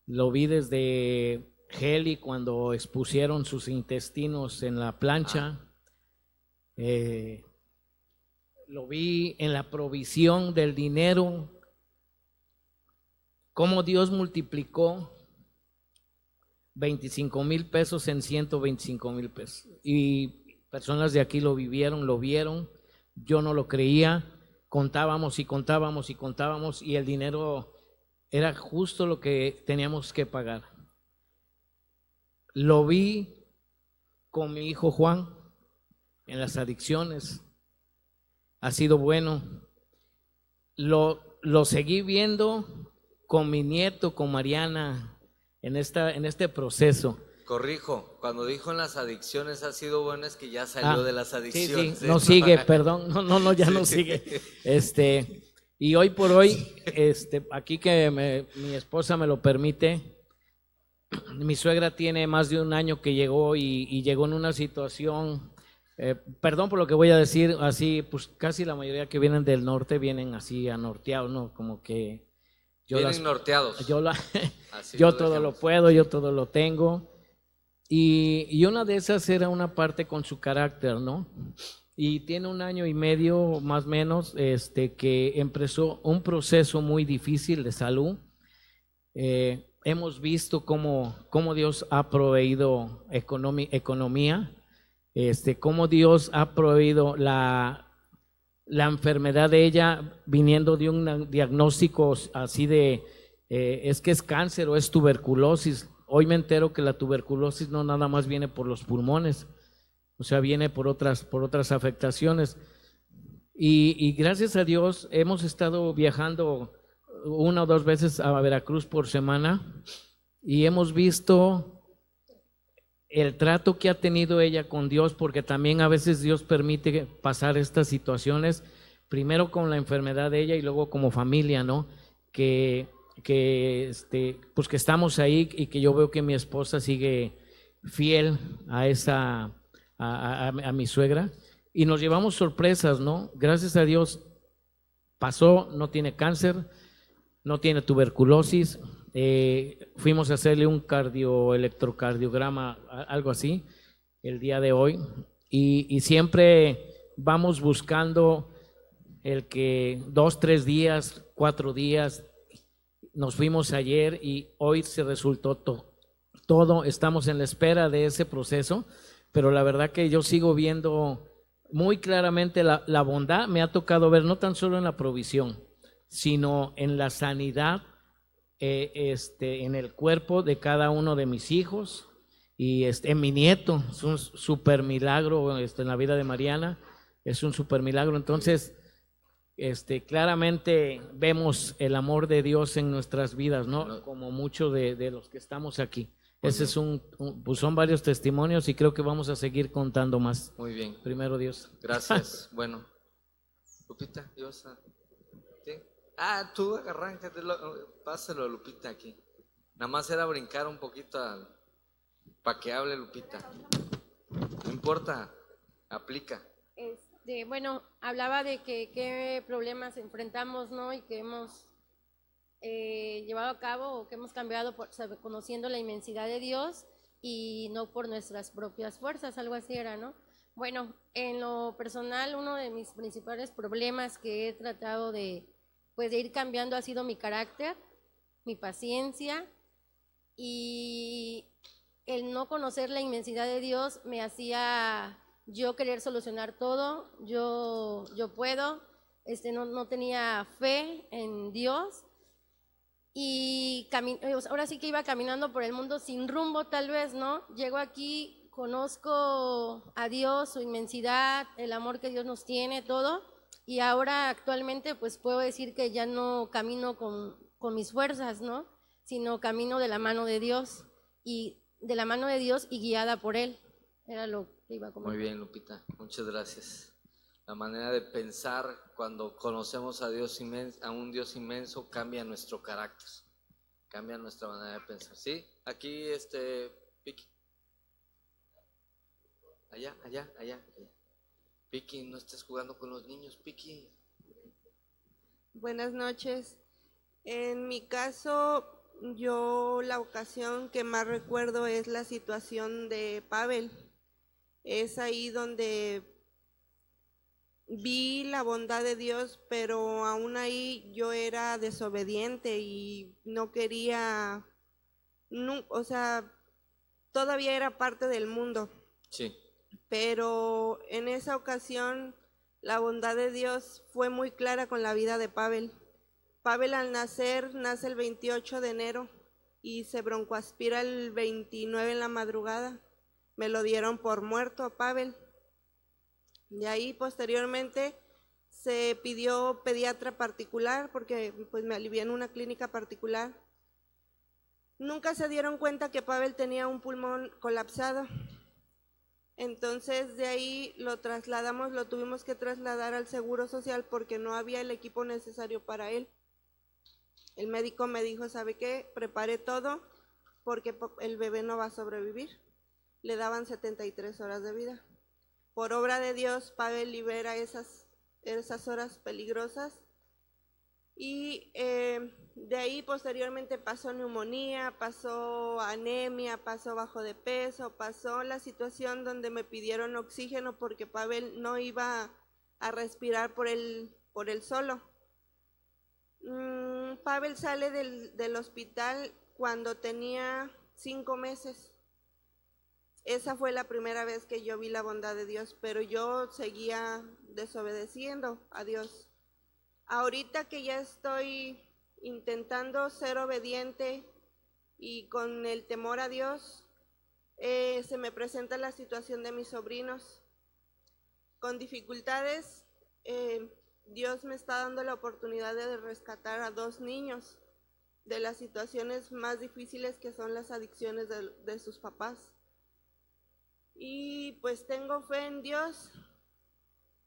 lo vi desde Heli cuando expusieron sus intestinos en la plancha. Lo vi en la provisión del dinero, cómo Dios multiplicó 25,000 pesos en 125,000 pesos. Y personas de aquí lo vivieron, lo vieron, yo no lo creía, contábamos y contábamos y contábamos y el dinero era justo lo que teníamos que pagar. Lo vi con mi hijo Juan en las adicciones, ha sido bueno. Lo seguí viendo con mi nieto, con Mariana, en este proceso. Corrijo, cuando dijo en las adicciones ha sido bueno, es que ya salió de las adicciones. Sí, no sigue, perdón, no, ya no sigue. Y hoy por hoy, aquí que mi esposa me lo permite, mi suegra tiene más de un año que llegó y llegó en una situación, perdón por lo que voy a decir, así, pues casi la mayoría que vienen del norte vienen así anorteados, ¿no? Como que vienen norteados. Yo todo lo puedo, yo todo lo tengo. Y una de esas era una parte con su carácter, ¿no? Y tiene 1 año y medio más o menos que empezó un proceso muy difícil de salud. Hemos visto cómo Dios ha proveído economía, cómo Dios ha proveído la enfermedad de ella viniendo de un diagnóstico así de, es que es cáncer o es tuberculosis. Hoy me entero que la tuberculosis no nada más viene por los pulmones, o sea, viene por otras afectaciones. Y gracias a Dios hemos estado viajando 1 o 2 veces a Veracruz por semana y hemos visto el trato que ha tenido ella con Dios, porque también a veces Dios permite pasar estas situaciones, primero con la enfermedad de ella y luego como familia, ¿no? Pues que estamos ahí y que yo veo que mi esposa sigue fiel a mi suegra y nos llevamos sorpresas, ¿no? Gracias a Dios pasó, no tiene cáncer, no tiene tuberculosis, fuimos a hacerle un electrocardiograma, algo así, el día de hoy y siempre vamos buscando el que 2, 3 días, 4 días. Nos fuimos ayer y hoy se resultó todo. Estamos en la espera de ese proceso, pero la verdad que yo sigo viendo muy claramente la bondad. Me ha tocado ver no tan solo en la provisión, sino en la sanidad, en el cuerpo de cada uno de mis hijos y en mi nieto. Es un súper milagro en la vida de Mariana, es un súper milagro. Entonces, claramente vemos el amor de Dios en nuestras vidas, ¿no? Como muchos de los que estamos aquí. Ese es pues son varios testimonios y creo que vamos a seguir contando más. Muy bien. Primero Dios. Gracias. Bueno. Lupita, ¿ibas a...? ¿Sí? Tú arráncatelo, pásalo a Lupita aquí. Nada más era brincar un poquito para que hable Lupita. No importa, aplica. Bueno, hablaba de qué problemas enfrentamos, ¿no? Y que hemos llevado a cabo o que hemos cambiado conociendo la inmensidad de Dios y no por nuestras propias fuerzas, algo así era, ¿no? Bueno, en lo personal, uno de mis principales problemas que he tratado de ir cambiando ha sido mi carácter, mi paciencia y el no conocer la inmensidad de Dios me hacía yo querer solucionar todo, yo puedo, no tenía fe en Dios y ahora sí que iba caminando por el mundo sin rumbo tal vez, ¿no? Llego aquí, conozco a Dios, su inmensidad, el amor que Dios nos tiene, todo, y ahora actualmente pues puedo decir que ya no camino con mis fuerzas, ¿no? Sino camino de la mano de Dios y guiada por Él. Era lo que iba a comentar. Muy bien, Lupita, muchas gracias. La manera de pensar cuando conocemos a Dios a un Dios inmenso cambia nuestro carácter, cambia nuestra manera de pensar. ¿Sí? Aquí, Piki. Allá. Piki, no estés jugando con los niños, Piki. Buenas noches. En mi caso, yo la ocasión que más recuerdo es la situación de Pavel. Es ahí donde vi la bondad de Dios, pero aún ahí yo era desobediente y no quería, o sea, todavía era parte del mundo. Sí. Pero en esa ocasión la bondad de Dios fue muy clara con la vida de Pavel. Pavel al nace el 28 de enero y se broncoaspira el 29 en la madrugada. Me lo dieron por muerto a Pavel. De ahí posteriormente se pidió pediatra particular porque pues me alivié en una clínica particular. Nunca se dieron cuenta que Pavel tenía un pulmón colapsado. Entonces de ahí lo tuvimos que trasladar al Seguro Social porque no había el equipo necesario para él. El médico me dijo, ¿sabe qué? Prepare todo porque el bebé no va a sobrevivir. Le daban 73 horas de vida. Por obra de Dios, Pavel libera esas horas peligrosas y de ahí posteriormente pasó neumonía, pasó anemia, pasó bajo de peso, pasó la situación donde me pidieron oxígeno porque Pavel no iba a respirar por él solo. Pavel sale del hospital cuando tenía 5 meses. Esa fue la primera vez que yo vi la bondad de Dios, pero yo seguía desobedeciendo a Dios. Ahorita que ya estoy intentando ser obediente y con el temor a Dios, se me presenta la situación de mis sobrinos. Con dificultades, Dios me está dando la oportunidad de rescatar a 2 niños de las situaciones más difíciles que son las adicciones de sus papás. Y pues tengo fe en Dios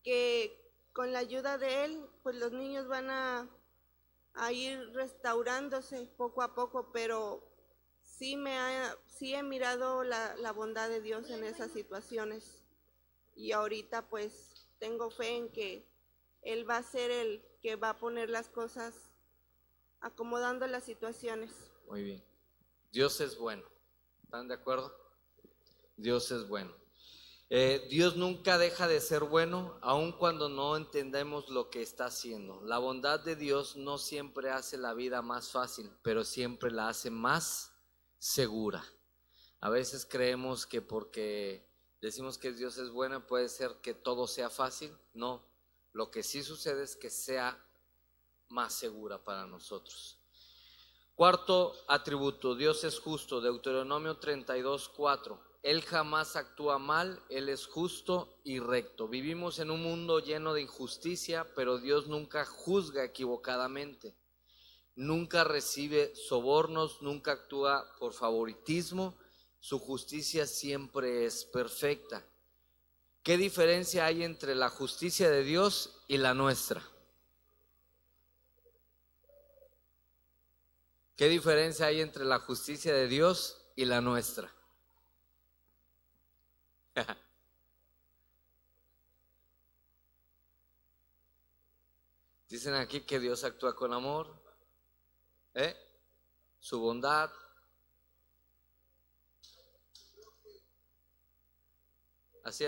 que con la ayuda de Él, pues los niños van a ir restaurándose poco a poco, pero sí he mirado la bondad de Dios en esas situaciones. Y ahorita pues tengo fe en que Él va a ser el que va a poner las cosas, acomodando las situaciones. Muy bien. Dios es bueno. ¿Están de acuerdo? Dios es bueno. Dios nunca deja de ser bueno, aun cuando no entendemos lo que está haciendo. La bondad de Dios no siempre hace la vida más fácil, pero siempre la hace más segura. A veces creemos que porque decimos que Dios es bueno puede ser que todo sea fácil. No, lo que sí sucede es que sea más segura para nosotros. Cuarto atributo, Dios es justo. Deuteronomio 32:4. Él jamás actúa mal, Él es justo y recto. Vivimos en un mundo lleno de injusticia, pero Dios nunca juzga equivocadamente. Nunca recibe sobornos, nunca actúa por favoritismo. Su justicia siempre es perfecta. ¿Qué diferencia hay entre la justicia de Dios y la nuestra? ¿Qué diferencia hay entre la justicia de Dios y la nuestra? Dicen aquí que Dios actúa con amor, su bondad. Así.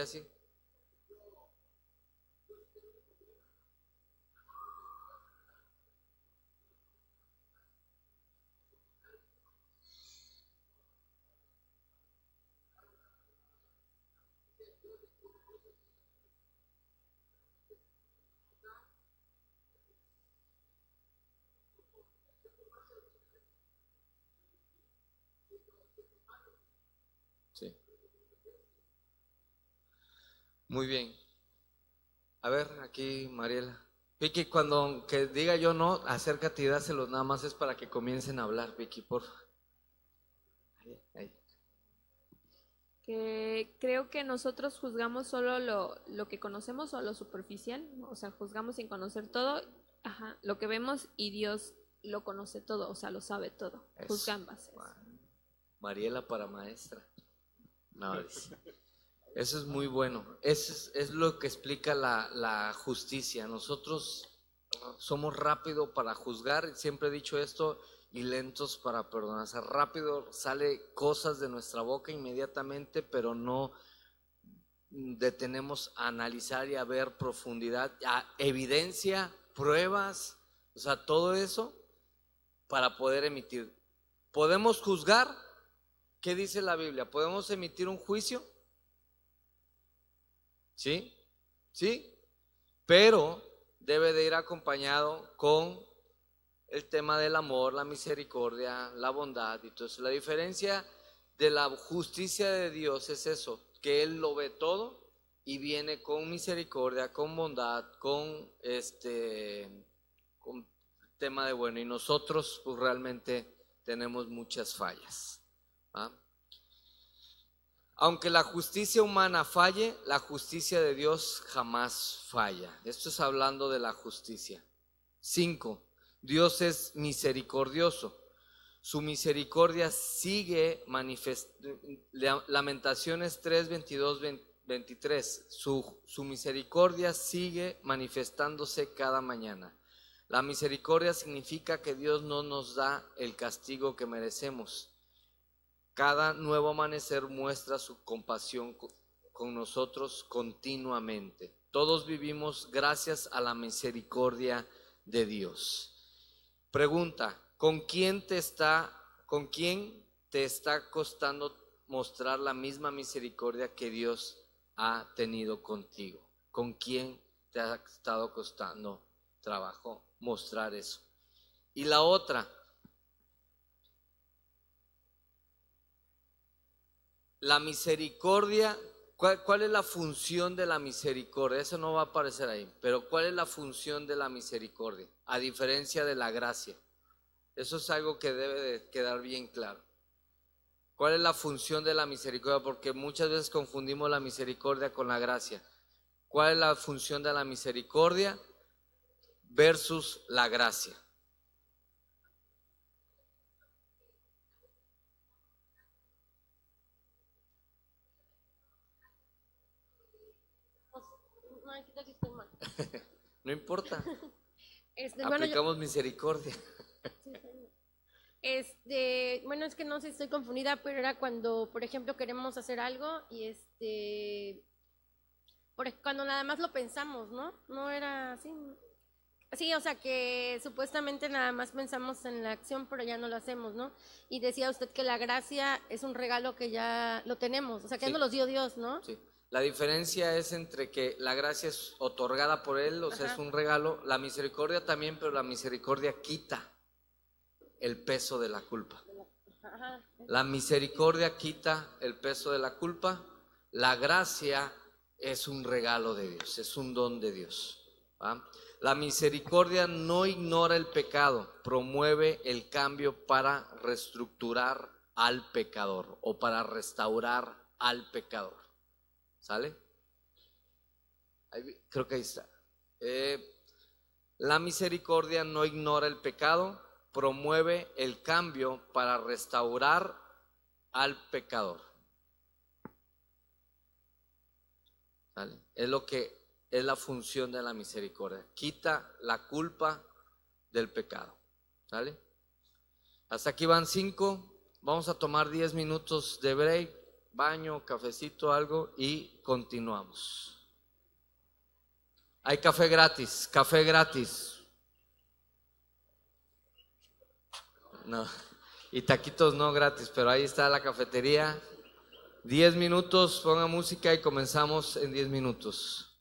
Sí. Muy bien. A ver, aquí Mariela. Vicky, cuando que diga yo no, acércate y dáselos, nada más es para que comiencen a hablar, Vicky, por favor. Ahí. Que creo que nosotros juzgamos solo lo que conocemos o lo superficial, ¿no? O sea, juzgamos sin conocer todo, ajá, lo que vemos, y Dios lo conoce todo, o sea, lo sabe todo. Juzga en base a eso. Mariela para maestra. No, eso es muy bueno. Eso es lo que explica la justicia. Nosotros somos rápidos para juzgar, siempre he dicho esto, y lentos para perdonar. O sea, rápido sale cosas de nuestra boca inmediatamente, pero no detenemos a analizar y a ver profundidad, a evidencia, pruebas, o sea, todo eso para poder emitir. ¿Podemos juzgar? ¿Qué dice la Biblia? ¿Podemos emitir un juicio? ¿Sí? ¿Sí? Pero debe de ir acompañado con el tema del amor, la misericordia, la bondad y todo eso. La diferencia de la justicia de Dios es eso, que Él lo ve todo y viene con misericordia, con bondad, con tema de bueno. Y nosotros pues realmente tenemos muchas fallas. ¿Ah? Aunque la justicia humana falle, la justicia de Dios jamás falla. Esto es hablando de la justicia. 5. Dios es misericordioso. Su misericordia sigue Lamentaciones 3, 22, 23. Su misericordia sigue manifestándose cada mañana. La misericordia significa que Dios no nos da el castigo que merecemos. Cada nuevo amanecer muestra su compasión con nosotros continuamente. Todos vivimos gracias a la misericordia de Dios. Pregunta, ¿con quién te está costando mostrar la misma misericordia que Dios ha tenido contigo? ¿Con quién te ha estado costando trabajo mostrar eso? Y la otra, la misericordia, ¿cuál es la función de la misericordia? Eso no va a aparecer ahí, pero ¿cuál es la función de la misericordia? A diferencia de la gracia. Eso es algo que debe de quedar bien claro. ¿Cuál es la función de la misericordia? Porque muchas veces confundimos la misericordia con la gracia. ¿Cuál es la función de la misericordia versus la gracia? No importa. Aplicamos misericordia. Bueno, es que no sé si estoy confundida, pero era cuando, por ejemplo, queremos hacer algo y cuando nada más lo pensamos, ¿no? No era así. Sí, o sea que supuestamente nada más pensamos en la acción, pero ya no lo hacemos, ¿no? Y decía usted que la gracia es un regalo que ya lo tenemos, o sea que ya nos los dio Dios, ¿no? Sí. La diferencia es entre que la gracia es otorgada por Él, o sea, es un regalo. La misericordia también, pero la misericordia quita el peso de la culpa. La misericordia quita el peso de la culpa. La gracia es un regalo de Dios, es un don de Dios. ¿Va? La misericordia no ignora el pecado, promueve el cambio para reestructurar al pecador o para restaurar al pecador. ¿Sale? Creo que ahí está. La misericordia no ignora el pecado, promueve el cambio para restaurar al pecador. ¿Sale? Es lo que es la función de la misericordia. Quita la culpa del pecado. ¿Sale? Hasta aquí van 5. Vamos a tomar 10 minutos de break. Baño, cafecito, algo y continuamos. Hay café gratis, café gratis. No, y taquitos no gratis, pero ahí está la cafetería. 10 minutos, ponga música y comenzamos en 10 minutos.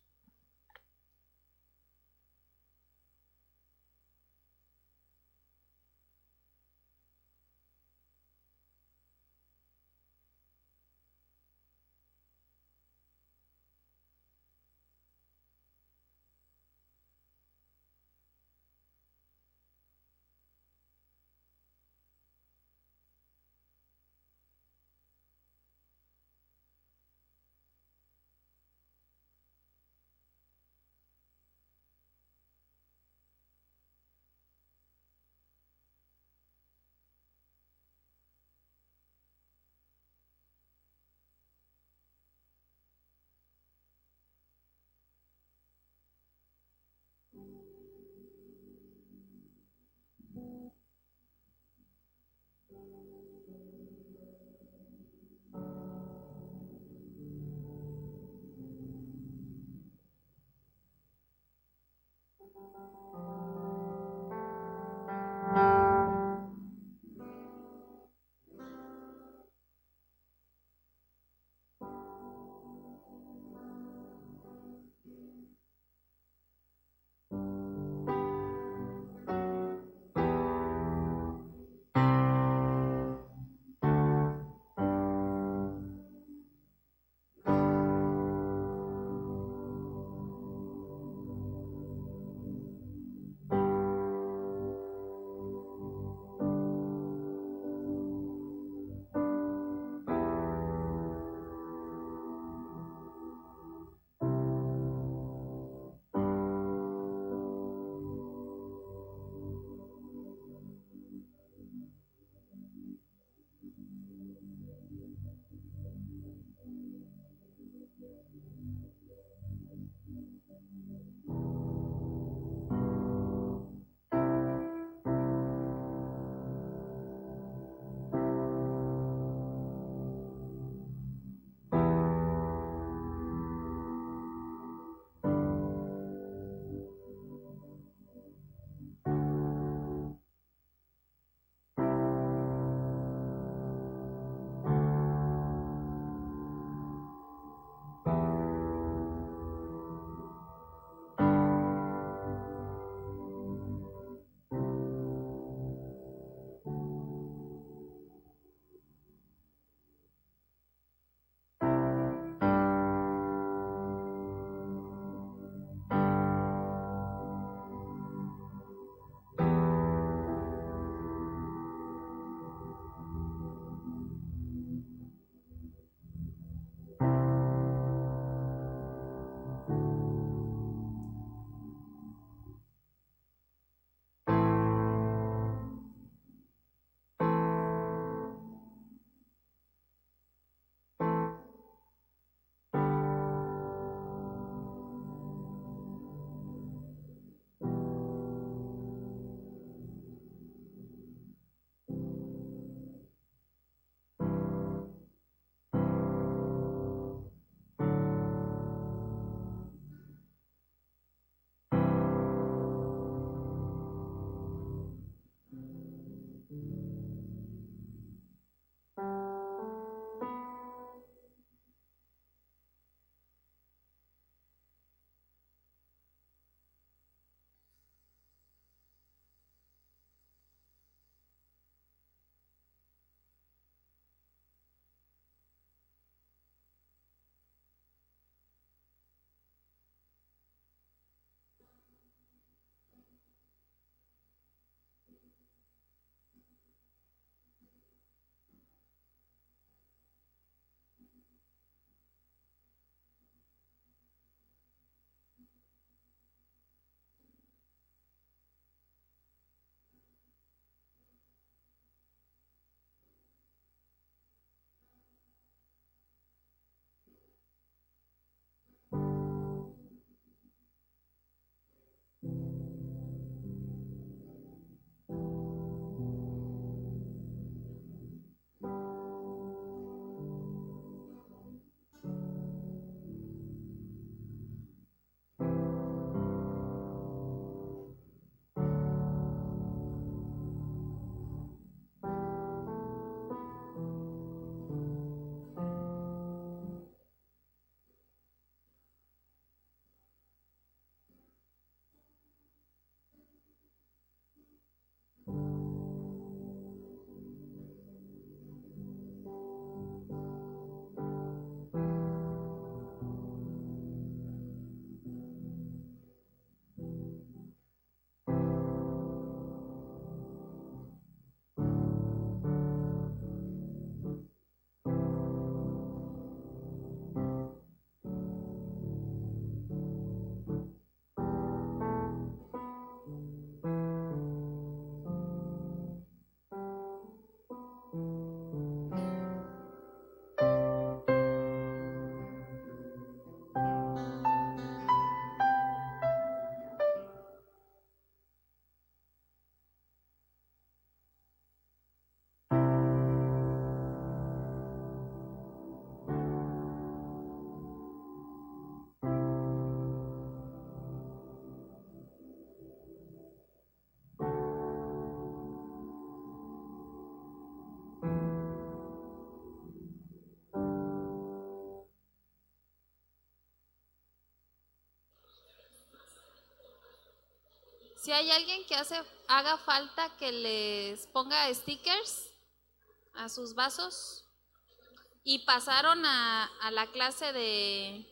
Si hay alguien que haga falta que les ponga stickers a sus vasos y pasaron a la clase de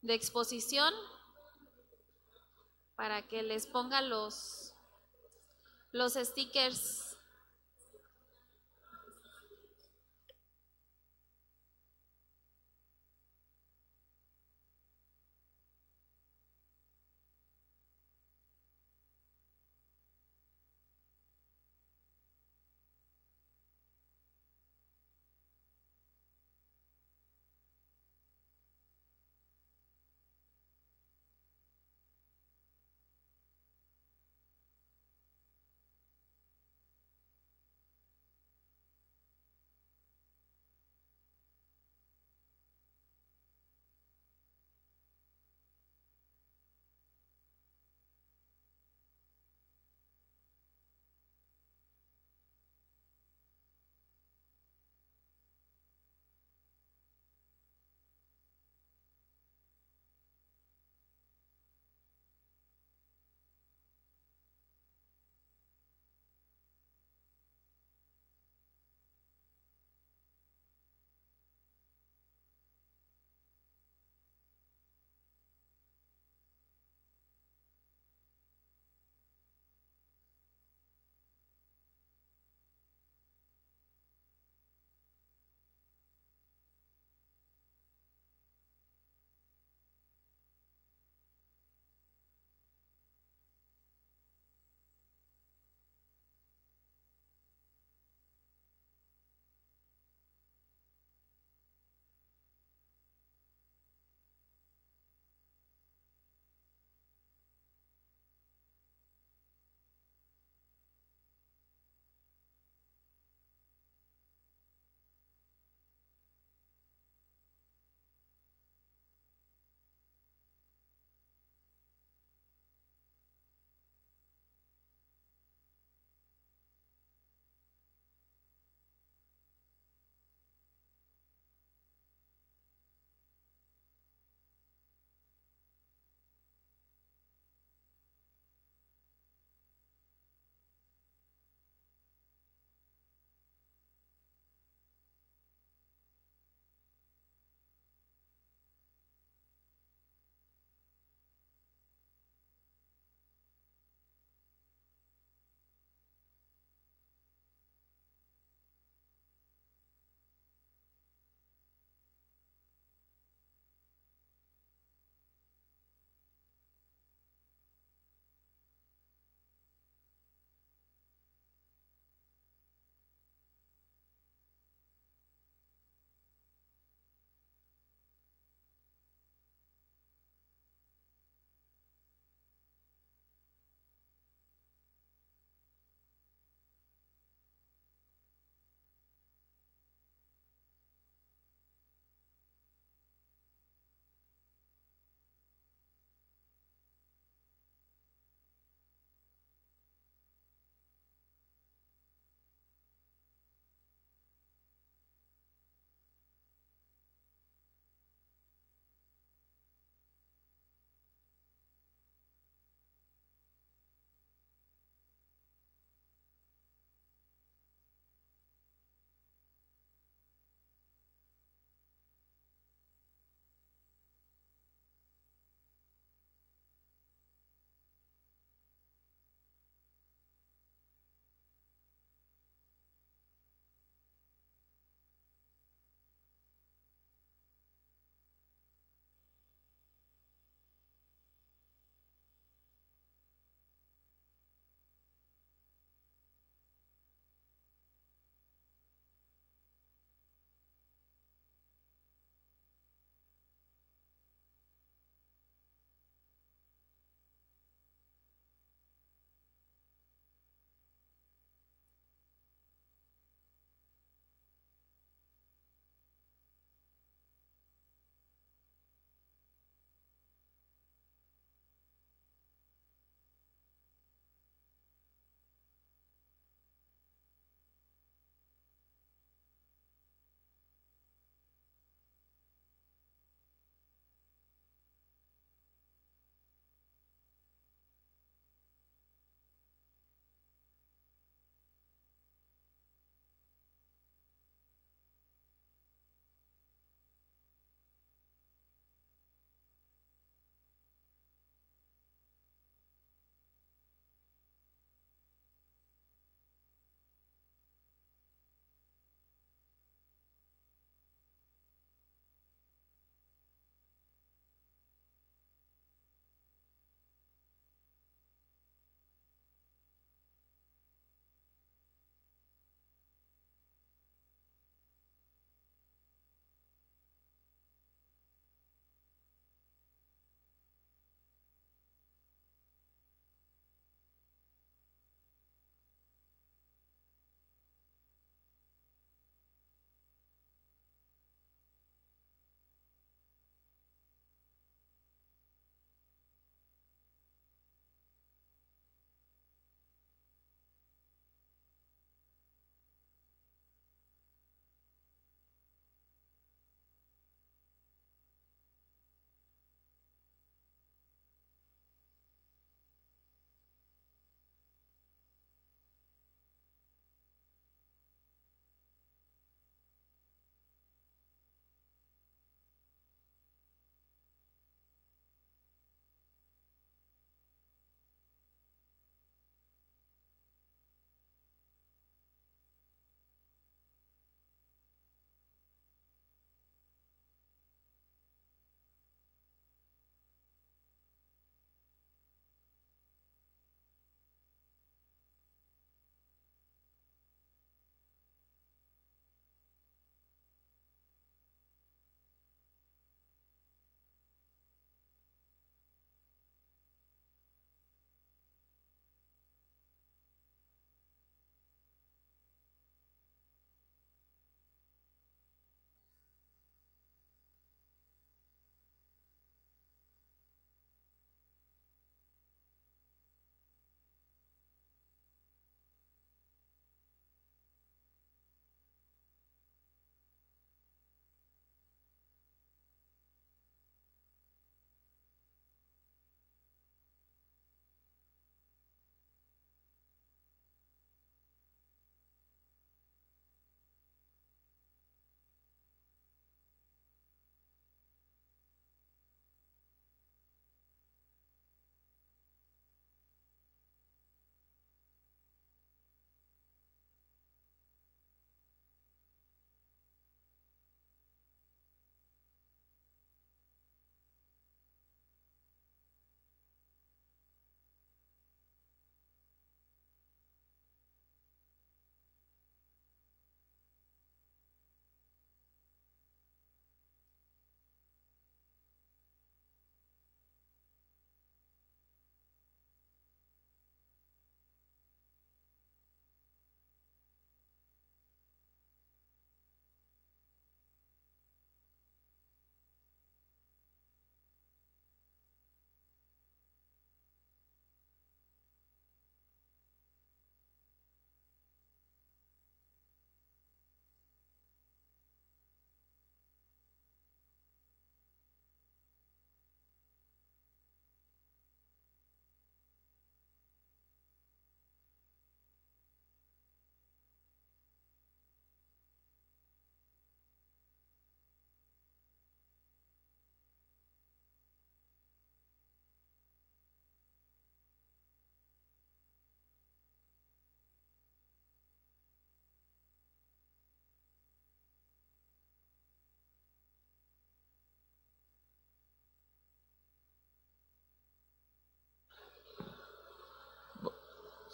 exposición para que les ponga los stickers.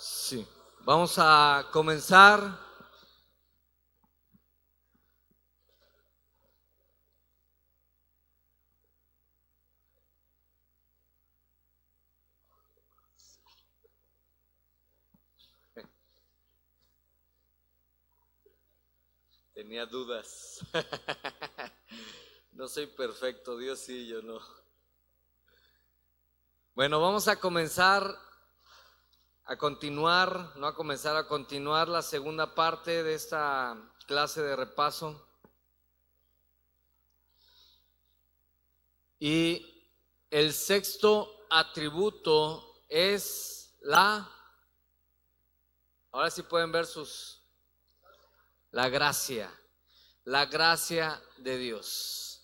Sí, vamos a comenzar. Tenía dudas. No soy perfecto, Dios sí, yo no. Bueno, vamos a continuar la segunda parte de esta clase de repaso. Y el sexto atributo es ahora sí pueden ver la gracia de Dios.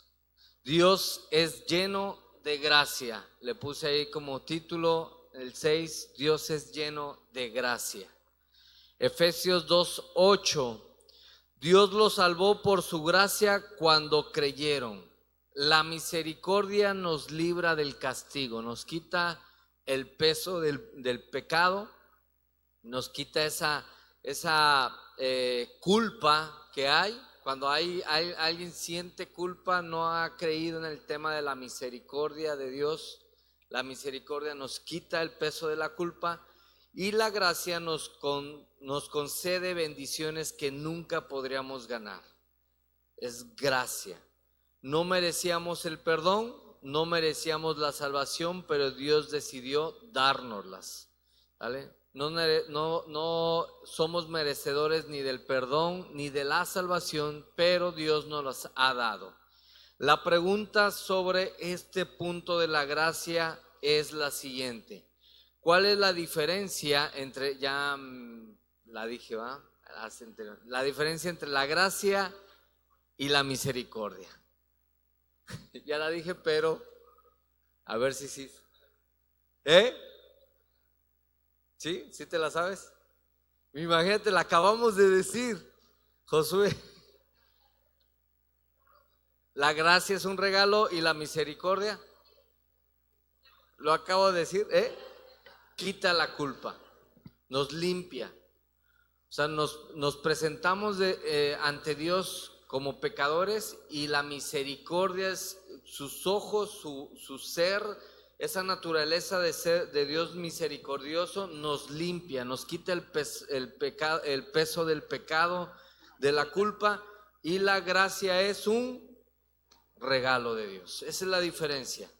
Dios es lleno de gracia. Le puse ahí como título el 6, Dios es lleno de gracia. Efesios 2:8, Dios los salvó por su gracia cuando creyeron. La misericordia nos libra del castigo, nos quita el peso del pecado, nos quita esa culpa que hay. Cuando alguien siente culpa, no ha creído en el tema de la misericordia de Dios. La misericordia nos quita el peso de la culpa y la gracia nos concede bendiciones que nunca podríamos ganar. Es gracia. No merecíamos el perdón, no merecíamos la salvación, pero Dios decidió dárnoslas. ¿Vale? No somos merecedores ni del perdón ni de la salvación, pero Dios nos las ha dado. La pregunta sobre este punto de la gracia es la siguiente: ¿cuál es la diferencia entre, ya la dije, ¿va? La diferencia entre la gracia y la misericordia? Ya la dije, pero a ver si sí. ¿Sí? ¿Sí te la sabes? Imagínate, la acabamos de decir, Josué. La gracia es un regalo y la misericordia, lo acabo de decir, quita la culpa, nos limpia. O sea, nos presentamos ante Dios como pecadores y la misericordia es sus ojos, su ser. Esa naturaleza de ser de Dios misericordioso nos limpia, nos quita el peso del pecado, de la culpa, y la gracia es un regalo de Dios. Esa es la diferencia.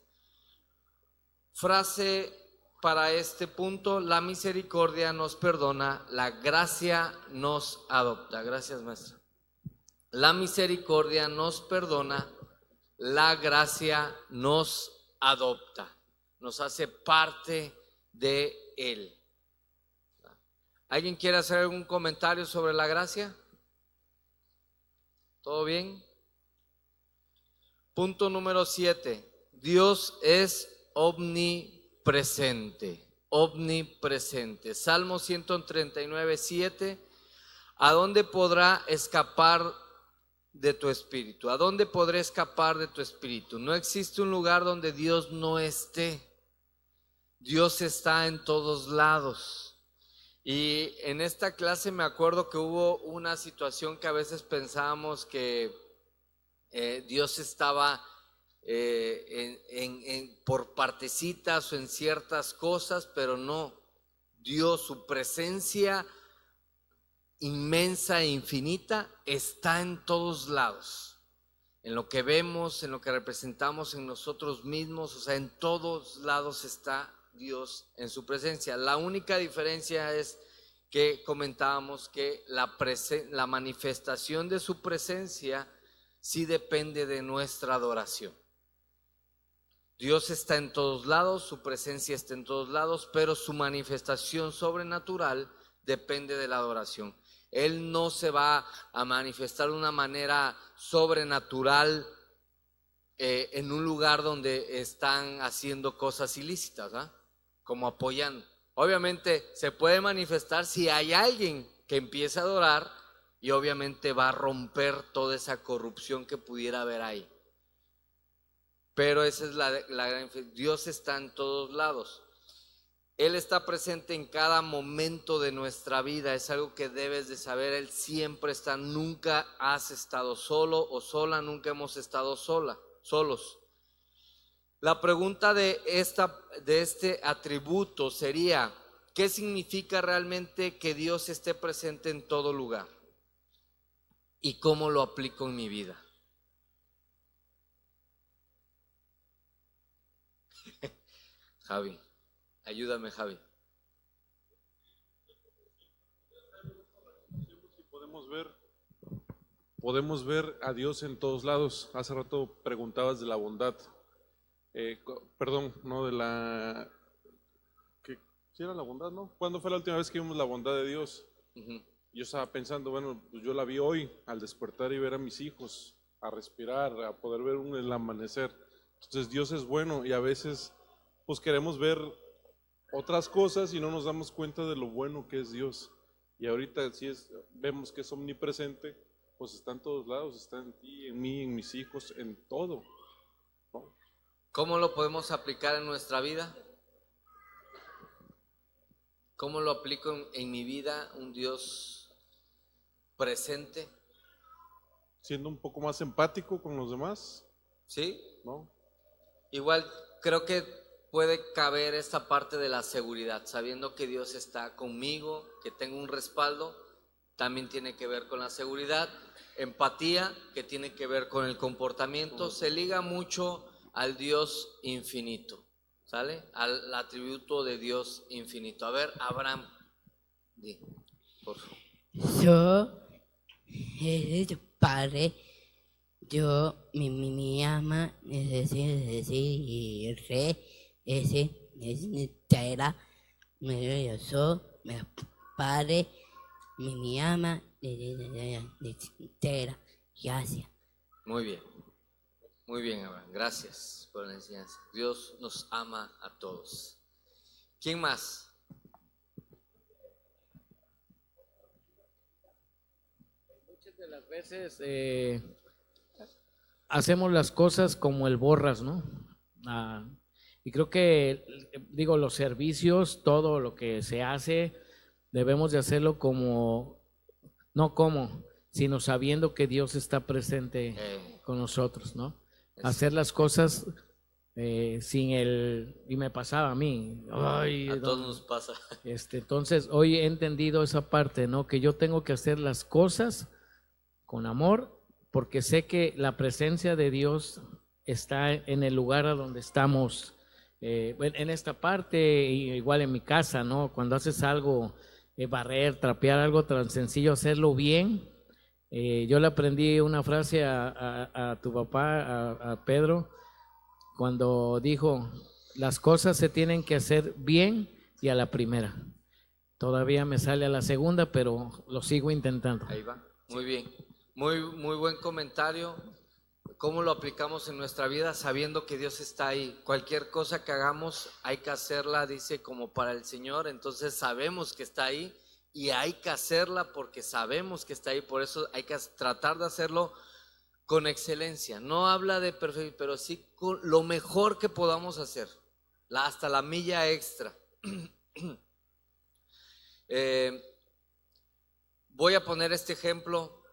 Frase para este punto: la misericordia nos perdona, la gracia nos adopta. Gracias, maestra. La misericordia nos perdona, la gracia nos adopta. Nos hace parte de Él. ¿Alguien quiere hacer algún comentario sobre la gracia? ¿Todo bien? Punto número 7. Dios es omnipresente. Omnipresente. Salmo 139:7. ¿A dónde podrá escapar de tu espíritu? ¿A dónde podré escapar de tu espíritu? No existe un lugar donde Dios no esté. Dios está en todos lados. Y en esta clase me acuerdo que hubo una situación que a veces pensábamos que Dios estaba por partecitas o en ciertas cosas, pero no. Dios, su presencia inmensa e infinita, está en todos lados. En lo que vemos, en lo que representamos en nosotros mismos, o sea, en todos lados está Dios en su presencia. La única diferencia es que comentábamos que la manifestación de su presencia sí depende de nuestra adoración. Dios está en todos lados, su presencia está en todos lados, pero su manifestación sobrenatural depende de la adoración. Él no se va a manifestar de una manera sobrenatural en un lugar donde están haciendo cosas ilícitas, ¿eh? Como apoyando. Obviamente se puede manifestar si hay alguien que empiece a adorar, y obviamente va a romper toda esa corrupción que pudiera haber ahí. Pero esa es la gran. Dios está en todos lados. Él está presente en cada momento de nuestra vida, es algo que debes de saber. Él siempre está, nunca has estado solo o sola, nunca hemos estado solos. La pregunta de este atributo sería: ¿qué significa realmente que Dios esté presente en todo lugar? ¿Y cómo lo aplico en mi vida? Javi, ayúdame, Javi. Podemos ver a Dios en todos lados. Hace rato preguntabas de la bondad. Perdón, no de la... ¿Sí era la bondad, no? ¿Cuándo fue la última vez que vimos la bondad de Dios? Yo estaba pensando, bueno, pues yo la vi hoy al despertar y ver a mis hijos, a respirar, a poder ver el amanecer. Entonces Dios es bueno y a veces pues queremos ver otras cosas y no nos damos cuenta de lo bueno que es Dios. Y ahorita vemos que es omnipresente, pues está en todos lados, está en ti, en mí, en mis hijos, en todo, ¿no? ¿Cómo lo podemos aplicar en nuestra vida? ¿Cómo lo aplico en mi vida, un Dios presente? Siendo un poco más empático con los demás. ¿Sí? ¿No? Igual creo que puede caber esta parte de la seguridad, sabiendo que Dios está conmigo, que tengo un respaldo, también tiene que ver con la seguridad. Empatía, que tiene que ver con el comportamiento, se liga mucho al Dios infinito, ¿sale? Al atributo de Dios infinito. A ver, Abraham, di, por favor. Yo, padre, mi ama, era, padre, mi ama, gracias. Muy bien, Abraham, gracias por la enseñanza. Dios nos ama a todos. ¿Quién más? Muchas de las veces hacemos las cosas como el borras, ¿no? Y creo que, los servicios, todo lo que se hace, debemos de hacerlo sino sabiendo que Dios está presente con nosotros, ¿no? Hacer las cosas y me pasaba a mí. A todos nos pasa. Entonces, hoy he entendido esa parte, ¿no? Que yo tengo que hacer las cosas con amor, porque sé que la presencia de Dios está en el lugar a donde estamos, en esta parte, igual en mi casa, ¿no? Cuando haces algo, barrer, trapear, algo tan sencillo, hacerlo bien. Yo le aprendí una frase a tu papá, a Pedro, cuando dijo: las cosas se tienen que hacer bien y a la primera. Todavía me sale a la segunda, pero lo sigo intentando. Ahí va, muy bien. Muy buen comentario. ¿Cómo lo aplicamos en nuestra vida? Sabiendo que Dios está ahí. Cualquier cosa que hagamos hay que hacerla, dice, como para el Señor. Entonces sabemos que está ahí y hay que hacerla porque sabemos que está ahí. Por eso hay que tratar de hacerlo con excelencia. No habla de perfecto, pero sí con lo mejor que podamos hacer, hasta la milla extra. Voy a poner este ejemplo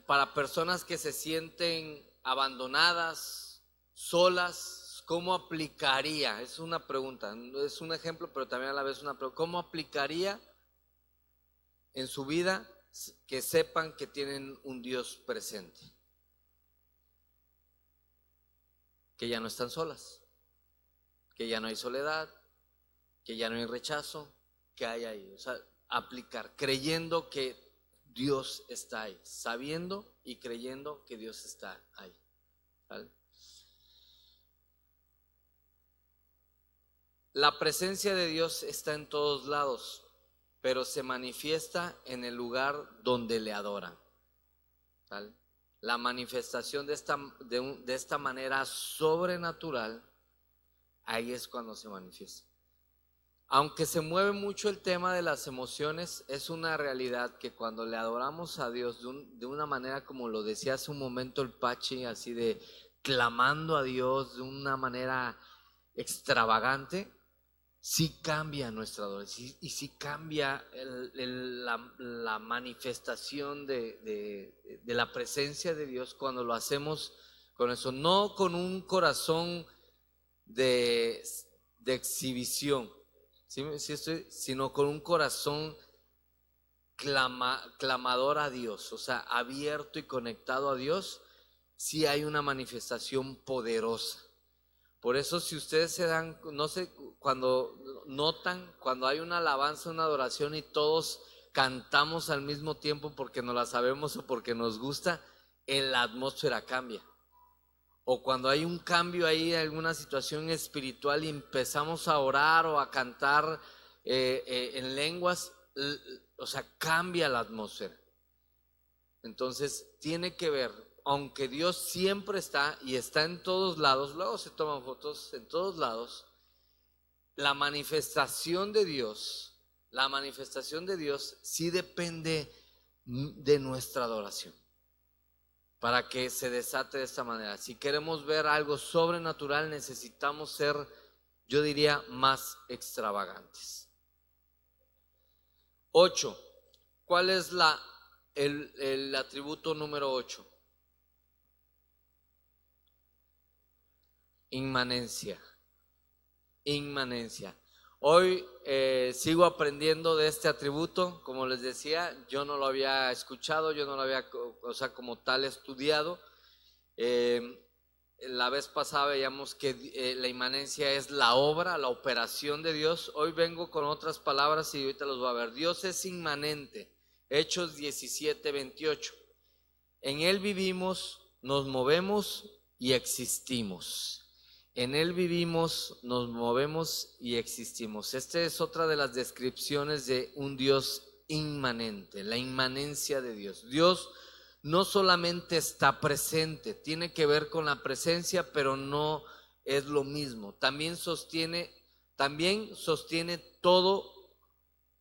para personas que se sienten abandonadas, solas. ¿Cómo aplicaría? Es una pregunta, es un ejemplo, pero también a la vez una pregunta. ¿Cómo aplicaría en su vida que sepan que tienen un Dios presente? Que ya no están solas, que ya no hay soledad, que ya no hay rechazo, que hay ahí. O sea, aplicar, creyendo que Dios está ahí, sabiendo y creyendo que Dios está ahí. ¿Vale? La presencia de Dios está en todos lados, pero se manifiesta en el lugar donde le adoran. ¿Vale? La manifestación de esta manera sobrenatural, ahí es cuando se manifiesta. Aunque se mueve mucho el tema de las emociones, es una realidad que cuando le adoramos a Dios de una manera, como lo decía hace un momento el Pachi, así de clamando a Dios de una manera extravagante, sí cambia nuestra adoración y sí cambia la manifestación de la presencia de Dios cuando lo hacemos con eso, no con un corazón de exhibición, ¿sí, sino con un corazón clamador a Dios, o sea, abierto y conectado a Dios, sí hay una manifestación poderosa. Por eso, si ustedes se dan, no sé, cuando notan, cuando hay una alabanza, una adoración y todos cantamos al mismo tiempo porque nos la sabemos o porque nos gusta, la atmósfera cambia. O cuando hay un cambio ahí, alguna situación espiritual y empezamos a orar o a cantar en lenguas, o sea, cambia la atmósfera. Entonces, tiene que ver, aunque Dios siempre está y está en todos lados, luego se toman fotos en todos lados, la manifestación de Dios sí depende de nuestra adoración para que se desate de esta manera. Si queremos ver algo sobrenatural, necesitamos ser, yo diría, más extravagantes. 8. ¿Cuál es el atributo número 8? Inmanencia. Hoy sigo aprendiendo de este atributo. Como les decía, yo no lo había escuchado, yo no lo había, o sea, como tal estudiado. La vez pasada veíamos que la inmanencia es la obra, la operación de Dios. Hoy vengo con otras palabras y ahorita los voy a ver. Dios es inmanente. Hechos 17:28. En Él vivimos, nos movemos y existimos. En Él vivimos, nos movemos y existimos. Esta es otra de las descripciones de un Dios inmanente, la inmanencia de Dios. Dios no solamente está presente, tiene que ver con la presencia, pero no es lo mismo. También sostiene todo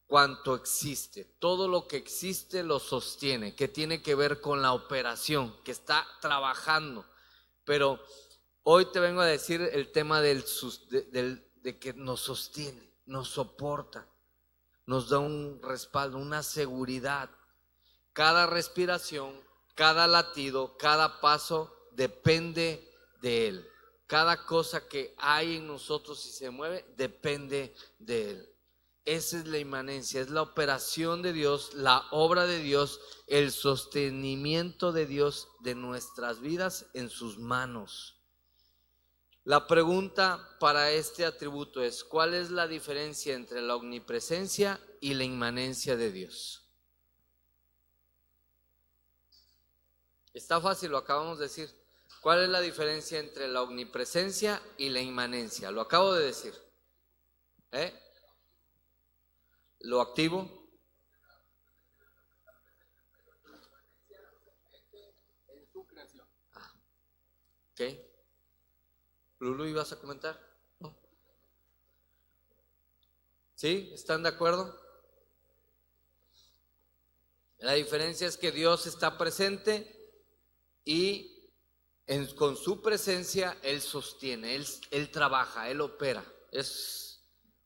cuanto existe. Todo lo que existe lo sostiene, que tiene que ver con la operación, que está trabajando. Pero hoy te vengo a decir el tema de que nos sostiene, nos soporta, nos da un respaldo, una seguridad. Cada respiración, cada latido, cada paso depende de Él. Cada cosa que hay en nosotros y se mueve depende de Él. Esa es la inmanencia, es la operación de Dios, la obra de Dios, el sostenimiento de Dios de nuestras vidas en sus manos. La pregunta para este atributo es: ¿cuál es la diferencia entre la omnipresencia y la inmanencia de Dios? Está fácil, lo acabamos de decir. ¿Cuál es la diferencia entre la omnipresencia y la inmanencia? Lo acabo de decir. ¿Lo activo? Ok. Lulu, ¿ibas a comentar? ¿No? ¿Sí? ¿Están de acuerdo? La diferencia es que Dios está presente y con su presencia Él sostiene, Él trabaja, Él opera.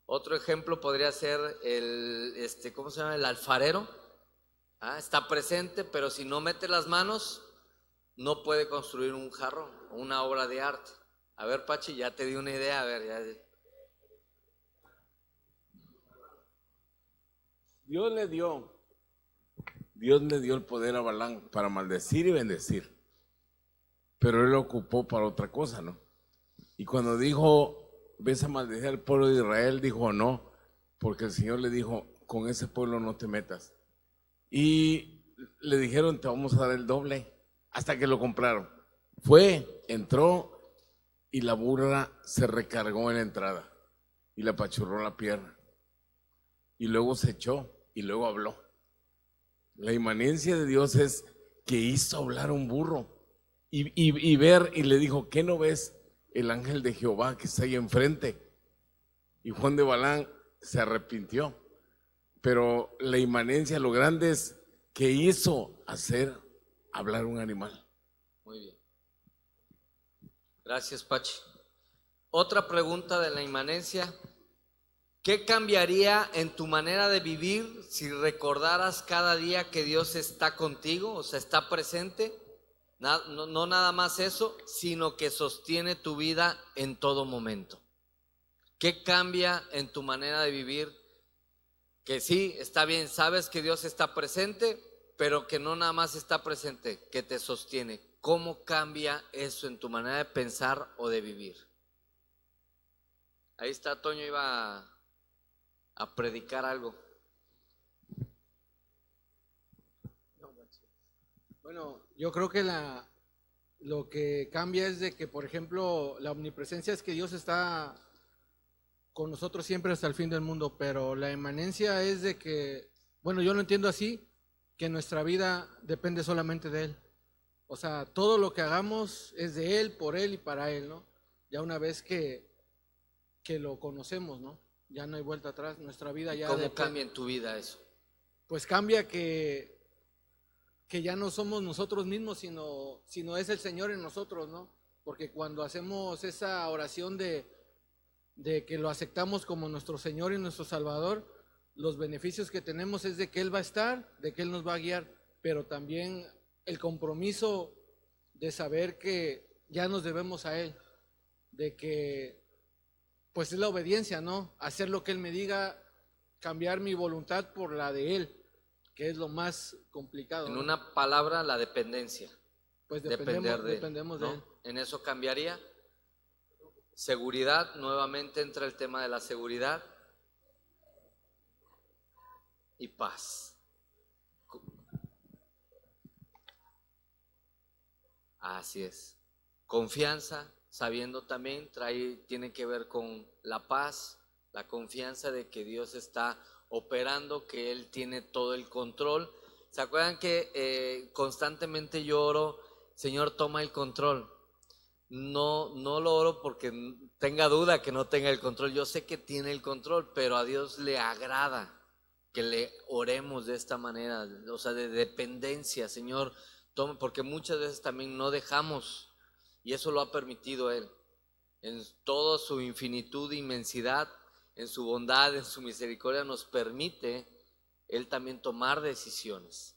Otro ejemplo podría ser ¿cómo se llama? El alfarero. Está presente, pero si no mete las manos, no puede construir un jarrón, una obra de arte. A ver, Pachi, ya te di una idea. A ver, ya. Dios le dio el poder a Balaam para maldecir y bendecir, pero él lo ocupó para otra cosa, ¿no? Y cuando dijo, ves a maldecir al pueblo de Israel, dijo no, porque el Señor le dijo, con ese pueblo no te metas. Y le dijeron, te vamos a dar el doble, hasta que lo compraron. Entró y la burra se recargó en la entrada y le apachurró la pierna. Y luego se echó y luego habló. La inmanencia de Dios es que hizo hablar un burro y ver, y le dijo, ¿qué no ves el ángel de Jehová que está ahí enfrente? Y Juan de Balaam se arrepintió. Pero la inmanencia, lo grande es que hizo hacer hablar un animal. Muy bien. Gracias, Pachi. Otra pregunta de la inmanencia. ¿Qué cambiaría en tu manera de vivir si recordaras cada día que Dios está contigo, o sea, está presente? No nada más eso, sino que sostiene tu vida en todo momento. ¿Qué cambia en tu manera de vivir? Que sí, está bien, sabes que Dios está presente, pero que no nada más está presente, que te sostiene. ¿Cómo cambia eso en tu manera de pensar o de vivir? Ahí está, Toño iba a predicar algo. Bueno, yo creo que lo que cambia es de que, por ejemplo, la omnipresencia es que Dios está con nosotros siempre hasta el fin del mundo, pero la inmanencia es de que, bueno, yo lo entiendo así, que nuestra vida depende solamente de Él. O sea, todo lo que hagamos es de Él, por Él y para Él, ¿no? Ya una vez que lo conocemos, ¿no? Ya no hay vuelta atrás, nuestra vida ya... ¿Cómo cambia en tu vida eso? Pues cambia que ya no somos nosotros mismos, sino es el Señor en nosotros, ¿no? Porque cuando hacemos esa oración de que lo aceptamos como nuestro Señor y nuestro Salvador, los beneficios que tenemos es de que Él va a estar, de que Él nos va a guiar, pero también el compromiso de saber que ya nos debemos a Él, de que pues es la obediencia, ¿no? Hacer lo que Él me diga, cambiar mi voluntad por la de Él, que es lo más complicado. En ¿no? una palabra, la dependencia. Pues dependemos de ¿no? Él. En eso cambiaría. Seguridad, nuevamente entra el tema de la seguridad. Y paz. Así es. Confianza, sabiendo también, tiene que ver con la paz, la confianza de que Dios está operando, que Él tiene todo el control. ¿Se acuerdan que constantemente yo oro, Señor, toma el control? No lo oro porque tenga duda que no tenga el control. Yo sé que tiene el control, pero a Dios le agrada que le oremos de esta manera, o sea, de dependencia. Señor, toma, porque muchas veces también no dejamos, y eso lo ha permitido Él, en toda su infinitud e inmensidad, en su bondad, en su misericordia, nos permite Él también tomar decisiones,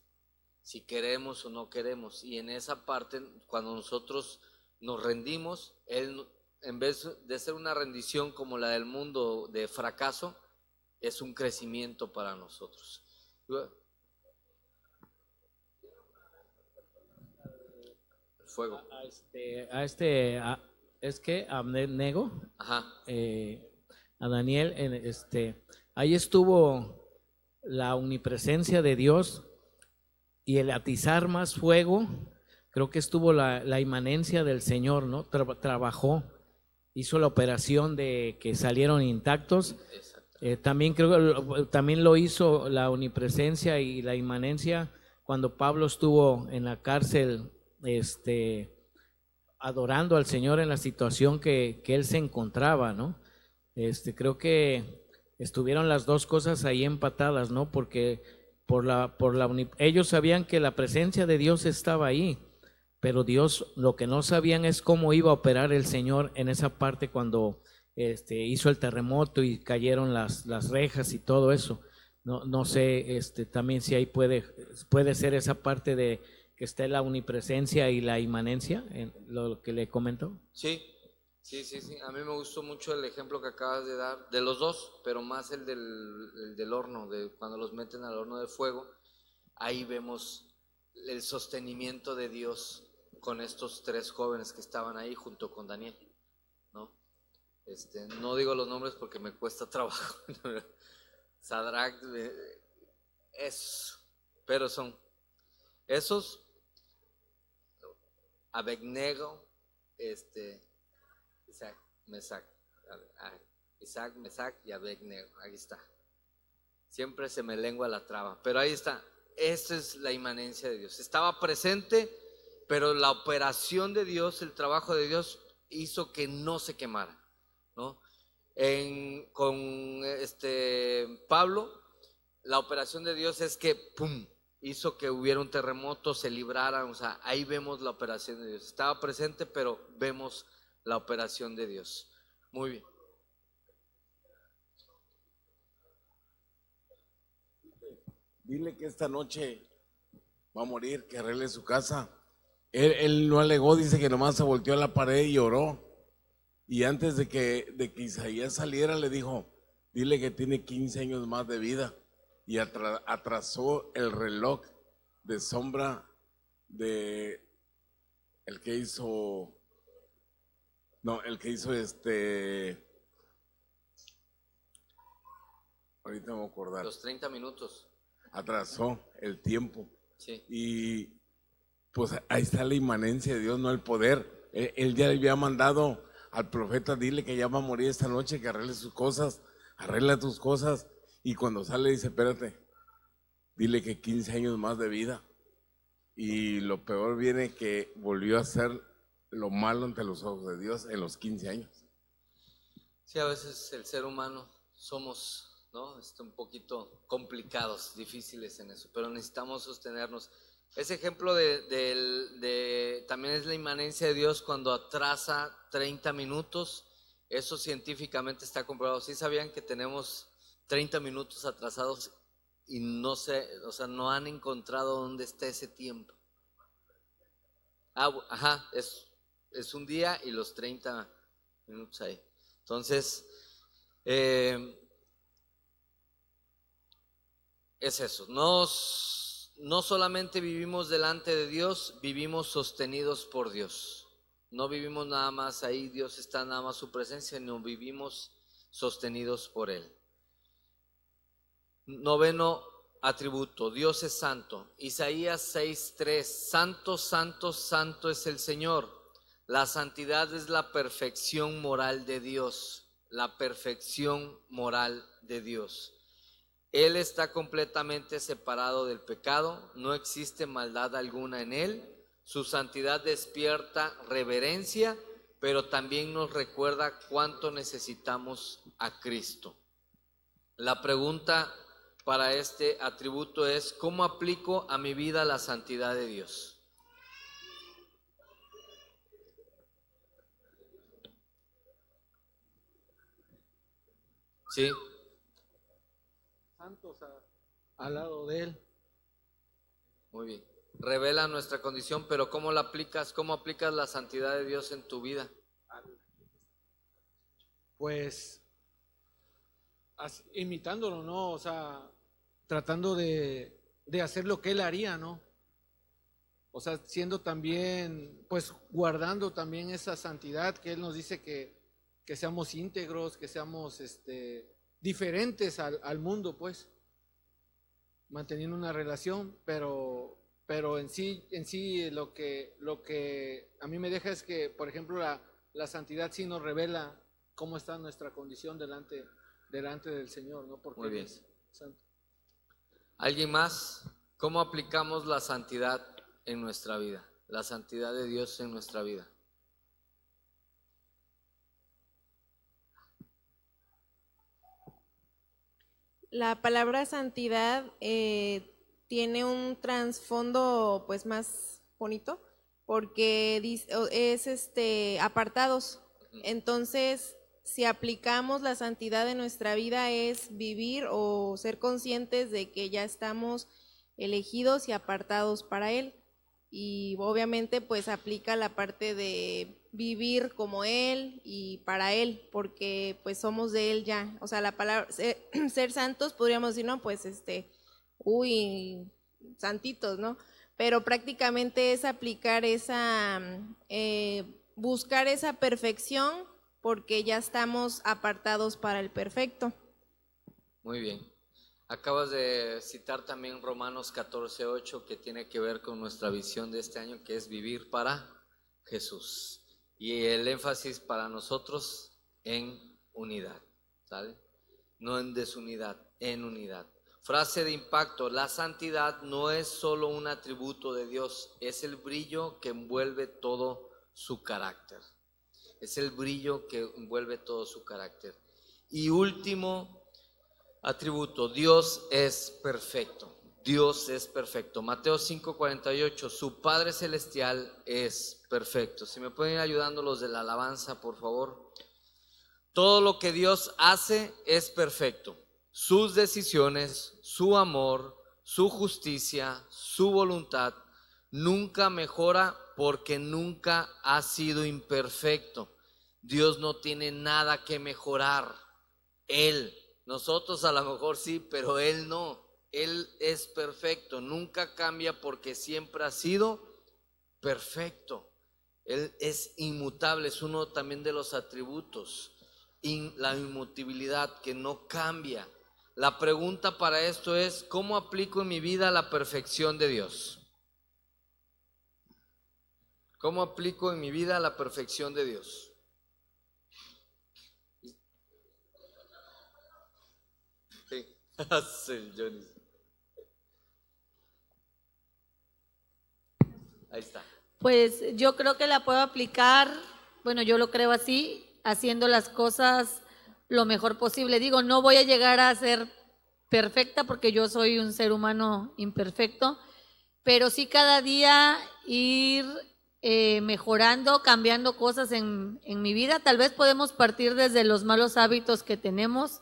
si queremos o no queremos. Y en esa parte, cuando nosotros nos rendimos, Él, en vez de ser una rendición como la del mundo de fracaso, es un crecimiento para nosotros. Fuego. Es que Abednego, Ajá. A Daniel, ahí estuvo la omnipresencia de Dios y el atizar más fuego. Creo que estuvo la inmanencia del Señor, ¿no? Trabajó, hizo la operación de que salieron intactos. También creo que también lo hizo la omnipresencia y la inmanencia cuando Pablo estuvo en la cárcel, adorando al Señor en la situación que él se encontraba, ¿no? Creo que estuvieron las dos cosas ahí empatadas, ¿no? Porque ellos sabían que la presencia de Dios estaba ahí, pero Dios, lo que no sabían es cómo iba a operar el Señor en esa parte cuando hizo el terremoto y cayeron las rejas y todo eso. No sé, también si ahí puede ser esa parte de que esté la omnipresencia y la inmanencia, en lo que le comentó. Sí. A mí me gustó mucho el ejemplo que acabas de dar, de los dos, pero más el del horno, de cuando los meten al horno de fuego. Ahí vemos el sostenimiento de Dios con estos tres jóvenes que estaban ahí junto con Daniel, ¿no? No digo los nombres porque me cuesta trabajo. Sadrach, pero son esos. Abednego, Isaac, Mesac y Abednego, ahí está. Siempre se me lengua la traba, pero ahí está. Esta es la inmanencia de Dios. Estaba presente, pero la operación de Dios, el trabajo de Dios hizo que no se quemara, ¿no? Con Pablo, la operación de Dios es que ¡pum!, hizo que hubiera un terremoto, se libraran. O sea, ahí vemos la operación de Dios. Estaba presente, pero vemos la operación de Dios. Muy bien. dile que esta noche va a morir, que arregle su casa. Él no alegó, dice que nomás se volteó a la pared y oró. Y antes de que Isaías saliera le dijo, dile que tiene 15 años más de vida. Y atrasó el reloj de sombra de el que hizo ahorita me voy a acordar. Los 30 minutos. Atrasó el tiempo. Sí. Y pues ahí está la inmanencia de Dios, no el poder. Él ya le había mandado al profeta, dile que ya va a morir esta noche, que arregle sus cosas, arregla tus cosas. Y cuando sale dice, espérate, dile que 15 años más de vida. Y lo peor viene que volvió a hacer lo malo ante los ojos de Dios en los 15 años. Sí, a veces el ser humano somos, ¿no? Un poquito complicados, difíciles en eso, pero necesitamos sostenernos. Ese ejemplo también es la inmanencia de Dios cuando atrasa 30 minutos. Eso científicamente está comprobado. ¿Sí sabían que tenemos 30 minutos atrasados y no han encontrado dónde está ese tiempo? Ajá, es un día y los 30 minutos ahí. Entonces, es eso. No solamente vivimos delante de Dios, vivimos sostenidos por Dios. No vivimos nada más ahí, Dios está nada más su presencia, no vivimos sostenidos por Él. 9º atributo, Dios es santo. Isaías 6:3, santo, santo, santo es el Señor. La santidad es la perfección moral de Dios, la perfección moral de Dios. Él está completamente separado del pecado, no existe maldad alguna en Él. Su santidad despierta reverencia, pero también nos recuerda cuánto necesitamos a Cristo. La pregunta para este atributo es, ¿cómo aplico a mi vida la santidad de Dios? ¿Sí? Santos al lado de Él. Muy bien. Revela nuestra condición, pero ¿cómo la aplicas? ¿Cómo aplicas la santidad de Dios en tu vida? Pues imitándolo, ¿no? O sea, tratando de hacer lo que Él haría, ¿no? O sea, siendo también, pues guardando también esa santidad que Él nos dice que seamos íntegros, que seamos diferentes al mundo, pues, manteniendo una relación, pero en sí lo que a mí me deja es que, por ejemplo, la santidad sí nos revela cómo está nuestra condición delante del Señor, ¿no? Porque muy bien. Él es santo. ¿Alguien más? ¿Cómo aplicamos la santidad en nuestra vida? La santidad de Dios en nuestra vida. La palabra santidad tiene un trasfondo pues más bonito porque es apartados. Entonces, si aplicamos la santidad en nuestra vida es vivir o ser conscientes de que ya estamos elegidos y apartados para Él. Y obviamente pues aplica la parte de vivir como Él y para Él, porque pues somos de Él ya. O sea, la palabra ser santos podríamos decir, no, pues santitos, ¿no? Pero prácticamente es aplicar buscar esa perfección porque ya estamos apartados para el perfecto. Muy bien. Acabas de citar también Romanos 14:8, que tiene que ver con nuestra visión de este año, que es vivir para Jesús. Y el énfasis para nosotros en unidad, ¿sale? No en desunidad, en unidad. Frase de impacto: la santidad no es solo un atributo de Dios, es el brillo que envuelve todo su carácter. Es el brillo que envuelve todo su carácter. Y último atributo, Dios es perfecto. Dios es perfecto. Mateo 5:48, su Padre Celestial es perfecto. Si me pueden ir ayudando los de la alabanza, por favor. Todo lo que Dios hace es perfecto. Sus decisiones, su amor, su justicia, su voluntad, nunca mejora porque nunca ha sido imperfecto. Dios no tiene nada que mejorar. Él, nosotros a lo mejor sí, pero Él no. Él es perfecto, nunca cambia porque siempre ha sido perfecto. Él es inmutable, es uno también de los atributos, la inmutabilidad que no cambia. La pregunta para esto es, ¿cómo aplico en mi vida la perfección de Dios? ¿Cómo aplico en mi vida la perfección de Dios? Sí. Sí, Johnny. Ahí está. Pues yo creo que la puedo aplicar, bueno, yo lo creo así, haciendo las cosas lo mejor posible. Digo, no voy a llegar a ser perfecta porque yo soy un ser humano imperfecto, pero sí cada día ir mejorando, cambiando cosas en mi vida. Tal vez podemos partir desde los malos hábitos que tenemos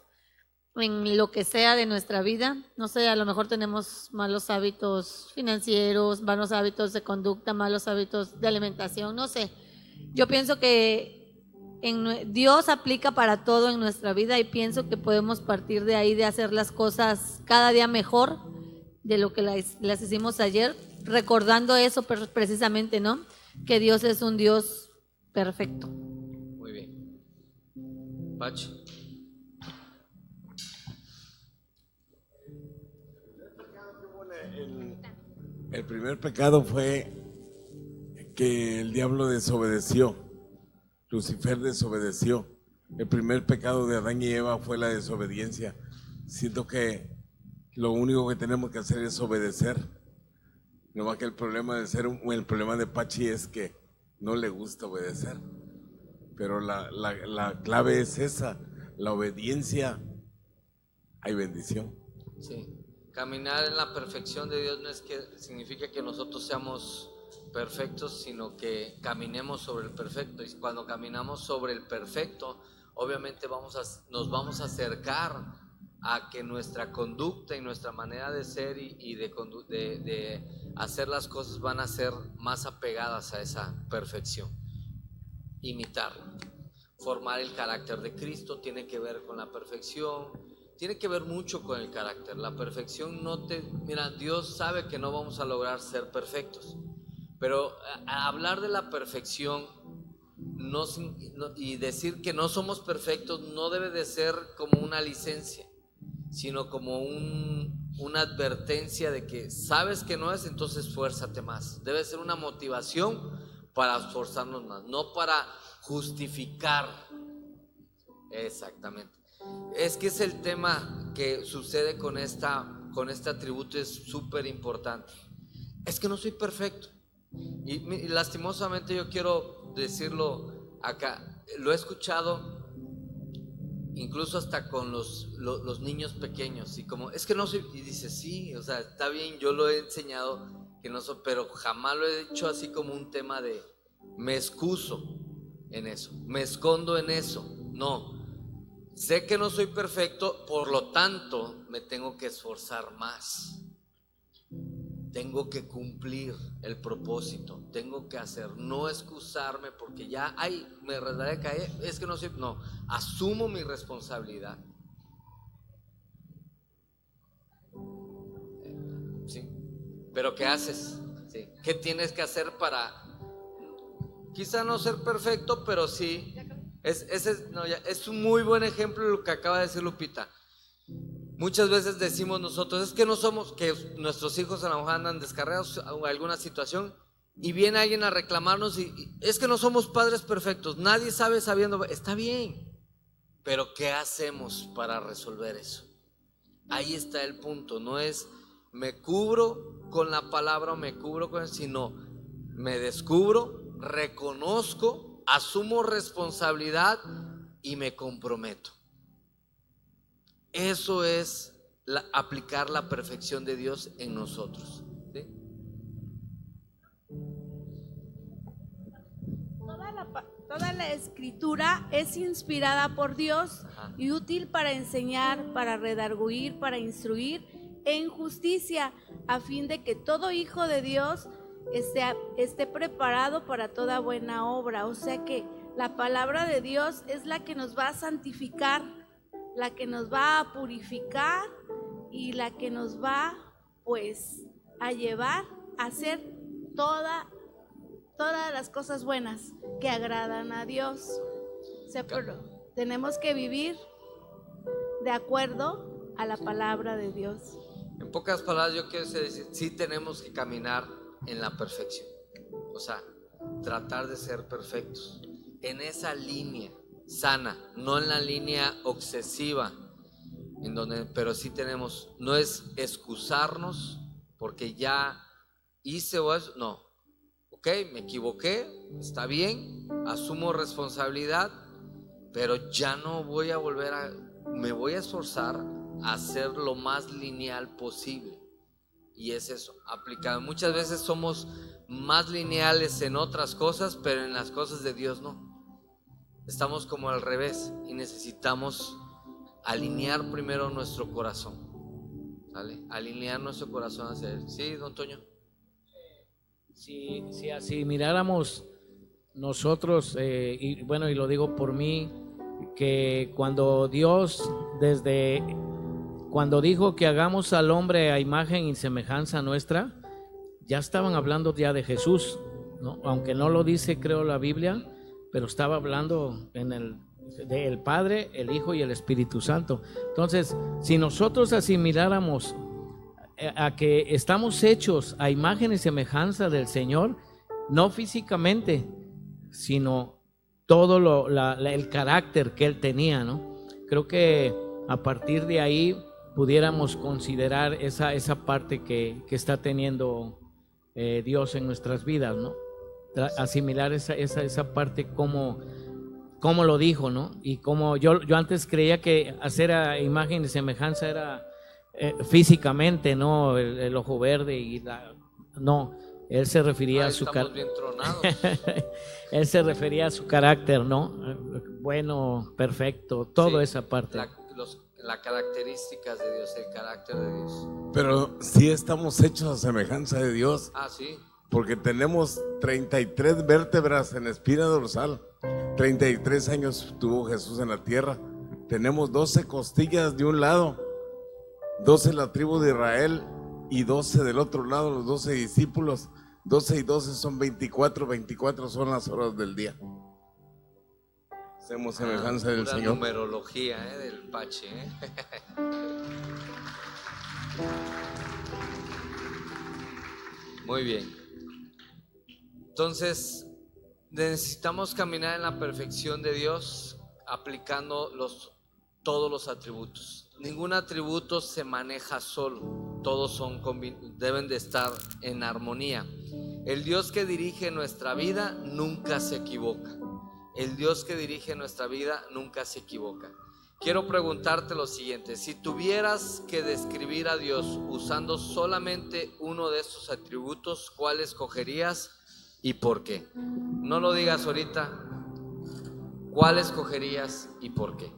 en lo que sea de nuestra vida. No sé, a lo mejor tenemos malos hábitos financieros, malos hábitos de conducta, malos hábitos de alimentación, no sé. Yo pienso que Dios aplica para todo en nuestra vida y pienso que podemos partir de ahí, de hacer las cosas cada día mejor de lo que las hicimos ayer, recordando eso precisamente, ¿no? Que Dios es un Dios perfecto. Muy bien. Pachi. El primer pecado fue que el diablo desobedeció, Lucifer desobedeció. El primer pecado de Adán y Eva fue la desobediencia. Siento que lo único que tenemos que hacer es obedecer. No más que el problema de Pachi es que no le gusta obedecer. Pero la clave es esa, la obediencia, hay bendición. Sí. Caminar en la perfección de Dios no es que significa que nosotros seamos perfectos, sino que caminemos sobre el perfecto. Y cuando caminamos sobre el perfecto, obviamente nos vamos a acercar a que nuestra conducta y nuestra manera de ser y de hacer las cosas van a ser más apegadas a esa perfección. Imitar, formar el carácter de Cristo tiene que ver con la perfección. Tiene que ver mucho con el carácter. La perfección mira, Dios sabe que no vamos a lograr ser perfectos, pero hablar de la perfección y decir que no somos perfectos no debe de ser como una licencia, sino como una advertencia de que sabes que no es, entonces esfuérzate más. Debe ser una motivación para esforzarnos más, no para justificar. Exactamente. Es que es el tema que sucede con este atributo, es súper importante. Es que no soy perfecto. Y lastimosamente yo quiero decirlo acá, lo he escuchado incluso hasta con los niños pequeños, y como, es que no soy, y dice, sí, o sea, está bien, yo lo he enseñado, que no soy, pero jamás lo he hecho así como un tema de, me excuso en eso, me escondo en eso, no. Sé que no soy perfecto, por lo tanto me tengo que esforzar más. Tengo que cumplir el propósito, tengo que hacer, no excusarme porque ya, me resbalé, caí, es que no soy, no, asumo mi responsabilidad. Sí, pero ¿qué haces? Sí. ¿Qué tienes que hacer para, quizá no ser perfecto, pero sí? Es un muy buen ejemplo de lo que acaba de decir Lupita. Muchas veces decimos nosotros, es que no somos, que nuestros hijos a lo mejor andan descarriados o alguna situación y viene alguien a reclamarnos y es que no somos padres perfectos, nadie sabe sabiendo, está bien, pero ¿qué hacemos para resolver eso? Ahí está el punto, no es me cubro con la palabra o me cubro con eso, sino me descubro, reconozco, asumo responsabilidad y me comprometo. Eso es aplicar la perfección de Dios en nosotros. ¿Sí? Toda la escritura es inspirada por Dios y útil para enseñar, para redarguir, para instruir en justicia, a fin de que todo hijo de Dios esté preparado para toda buena obra. O sea que la palabra de Dios es la que nos va a santificar, la que nos va a purificar y la que nos va pues a llevar a hacer todas las cosas buenas que agradan a Dios. O sea, pero tenemos que vivir de acuerdo a la palabra de Dios. En pocas palabras, yo quiero decir, sí tenemos que caminar en la perfección. O sea, tratar de ser perfectos. En esa línea sana, no en la línea obsesiva, en donde, pero sí tenemos, no es excusarnos porque ya hice o eso, no. Ok, me equivoqué, está bien, asumo responsabilidad, pero ya no voy a volver a, me voy a esforzar a ser lo más lineal posible. Y es eso, aplicado. Muchas veces somos más lineales en otras cosas, pero en las cosas de Dios no. Estamos como al revés y necesitamos alinear primero nuestro corazón, ¿vale? Alinear nuestro corazón hacia Él. Sí, don Toño. Si así miráramos nosotros, y bueno, y lo digo por mí, que cuando Dios, cuando dijo que hagamos al hombre a imagen y semejanza nuestra, ya estaban hablando ya de Jesús, ¿no? Aunque no lo dice, creo, la Biblia, pero estaba hablando del Padre, el Hijo y el Espíritu Santo. Entonces, si nosotros asimiláramos a que estamos hechos a imagen y semejanza del Señor, no físicamente, sino todo el carácter que Él tenía, ¿no? Creo que a partir de ahí pudiéramos considerar esa parte que está teniendo Dios en nuestras vidas, ¿no? Asimilar esa parte como lo dijo, ¿no? Y como yo antes creía que hacer a imagen y semejanza era físicamente, ¿no? El ojo verde y no, él se refería a su carácter. Él se refería a su carácter, ¿no? Bueno, perfecto, toda esa parte. Las características de Dios, el carácter de Dios. Pero sí estamos hechos a semejanza de Dios. Ah, sí. Porque tenemos 33 vértebras en espina dorsal. 33 años tuvo Jesús en la tierra. Tenemos 12 costillas de un lado, 12 la tribu de Israel y 12 del otro lado, los 12 discípulos. 12 y 12 son 24, 24 son las horas del día. Hacemos semejanza del Señor. Señor. Numerología del Pache. Muy bien. Entonces, necesitamos caminar en la perfección de Dios aplicando todos los atributos. Ningún atributo se maneja solo, todos deben de estar en armonía. El Dios que dirige nuestra vida nunca se equivoca. El Dios que dirige nuestra vida nunca se equivoca. Quiero preguntarte lo siguiente: si tuvieras que describir a Dios usando solamente uno de estos atributos, ¿cuál escogerías y por qué? No lo digas ahorita. ¿Cuál escogerías y por qué?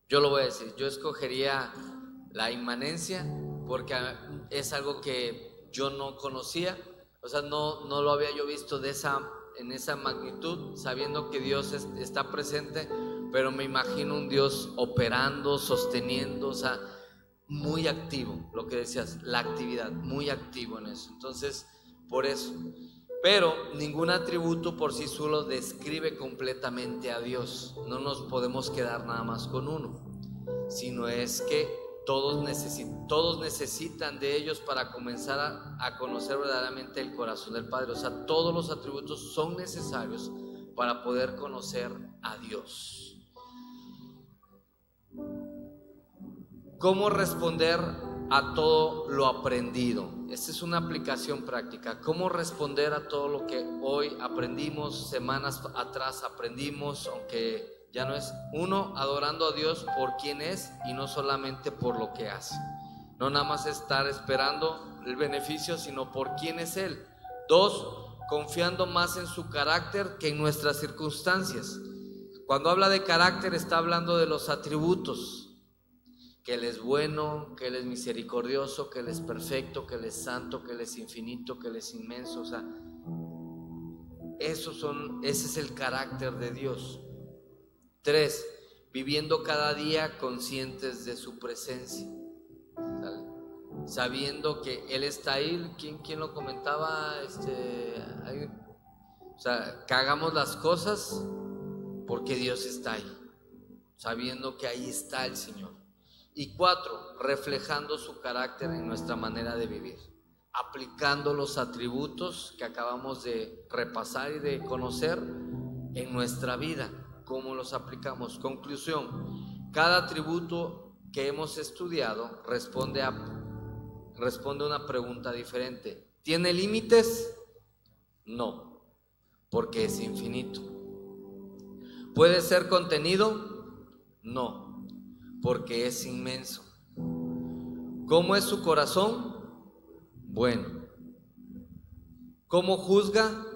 Yo lo voy a decir. Yo escogería la inmanencia porque es algo que yo no conocía. O sea, no lo había yo visto en esa magnitud, sabiendo que Dios está presente, pero me imagino un Dios operando, sosteniendo, o sea, muy activo, lo que decías, la actividad, muy activo en eso. Entonces, por eso. Pero ningún atributo por sí solo describe completamente a Dios. No nos podemos quedar nada más con uno, sino es que todos necesitan de ellos para comenzar a conocer verdaderamente el corazón del Padre. O sea, todos los atributos son necesarios para poder conocer a Dios. ¿Cómo responder a todo lo aprendido? Esta es una aplicación práctica. ¿Cómo responder a todo lo que hoy aprendimos, semanas atrás aprendimos, aunque ya no es? Uno, adorando a Dios por quien es y no solamente por lo que hace. No nada más estar esperando el beneficio, sino por quién es Él. Dos, confiando más en su carácter que en nuestras circunstancias. Cuando habla de carácter está hablando de los atributos que Él es bueno, que Él es misericordioso, que Él es perfecto, que Él es santo, que Él es infinito, que Él es inmenso. O sea, ese es el carácter de Dios. 3, viviendo cada día conscientes de su presencia, ¿sale? Sabiendo que Él está ahí. ¿Quién lo comentaba? O sea, que hagamos las cosas porque Dios está ahí, sabiendo que ahí está el Señor. Y 4, reflejando su carácter en nuestra manera de vivir, aplicando los atributos que acabamos de repasar y de conocer en nuestra vida. ¿Cómo los aplicamos? Conclusión: cada atributo que hemos estudiado responde a una pregunta diferente. ¿Tiene límites? No, porque es infinito. ¿Puede ser contenido? No, porque es inmenso. ¿Cómo es su corazón? Bueno. ¿Cómo juzga?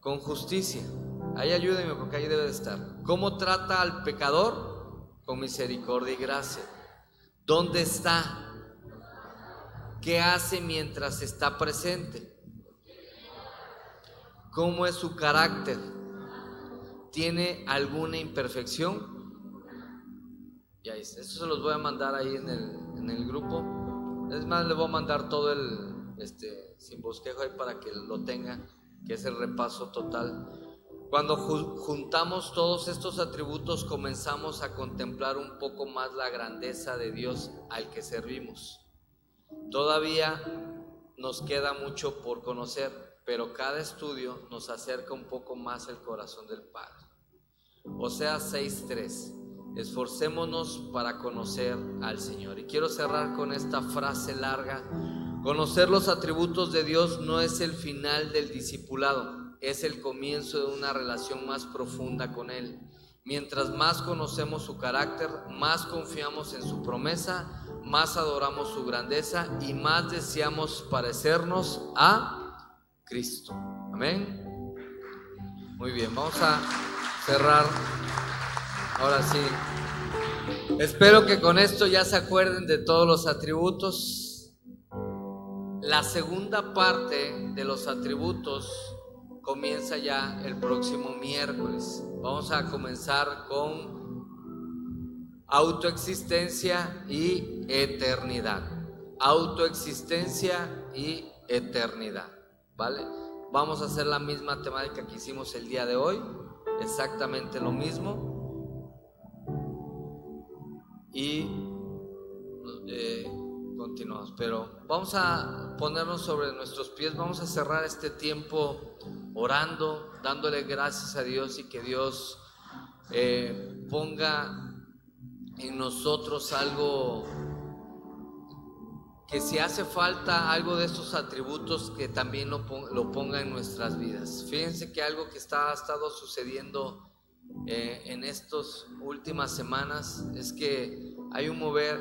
Con justicia. Ahí ayúdenme porque ahí debe de estar. ¿Cómo trata al pecador? Con misericordia y gracia. ¿Dónde está? ¿Qué hace mientras está presente? ¿Cómo es su carácter? ¿Tiene alguna imperfección? Y ahí está. Eso se los voy a mandar ahí en el grupo. Es más, les voy a mandar todo sin bosquejo ahí para que lo tengan, que es el repaso total. Cuando juntamos todos estos atributos, comenzamos a contemplar un poco más la grandeza de Dios al que servimos. Todavía nos queda mucho por conocer, pero cada estudio nos acerca un poco más el corazón del Padre. Oseas 6:3. Esforcémonos para conocer al Señor. Y quiero cerrar con esta frase larga. Conocer los atributos de Dios no es el final del discipulado, es el comienzo de una relación más profunda con Él. Mientras más conocemos su carácter, más confiamos en su promesa, más adoramos su grandeza y más deseamos parecernos a Cristo. Amén. Muy bien, vamos a cerrar. Ahora sí. Espero que con esto ya se acuerden de todos los atributos. La segunda parte de los atributos comienza ya el próximo miércoles. Vamos a comenzar con autoexistencia y eternidad. Autoexistencia y eternidad, ¿vale? Vamos a hacer la misma temática que hicimos el día de hoy, exactamente lo mismo. Y continuamos, pero vamos a ponernos sobre nuestros pies. Vamos a cerrar este tiempo orando, dándole gracias a Dios y que Dios ponga en nosotros algo, que si hace falta algo de estos atributos, que también lo ponga en nuestras vidas. Fíjense que algo que ha estado sucediendo en estas últimas semanas es que hay un mover,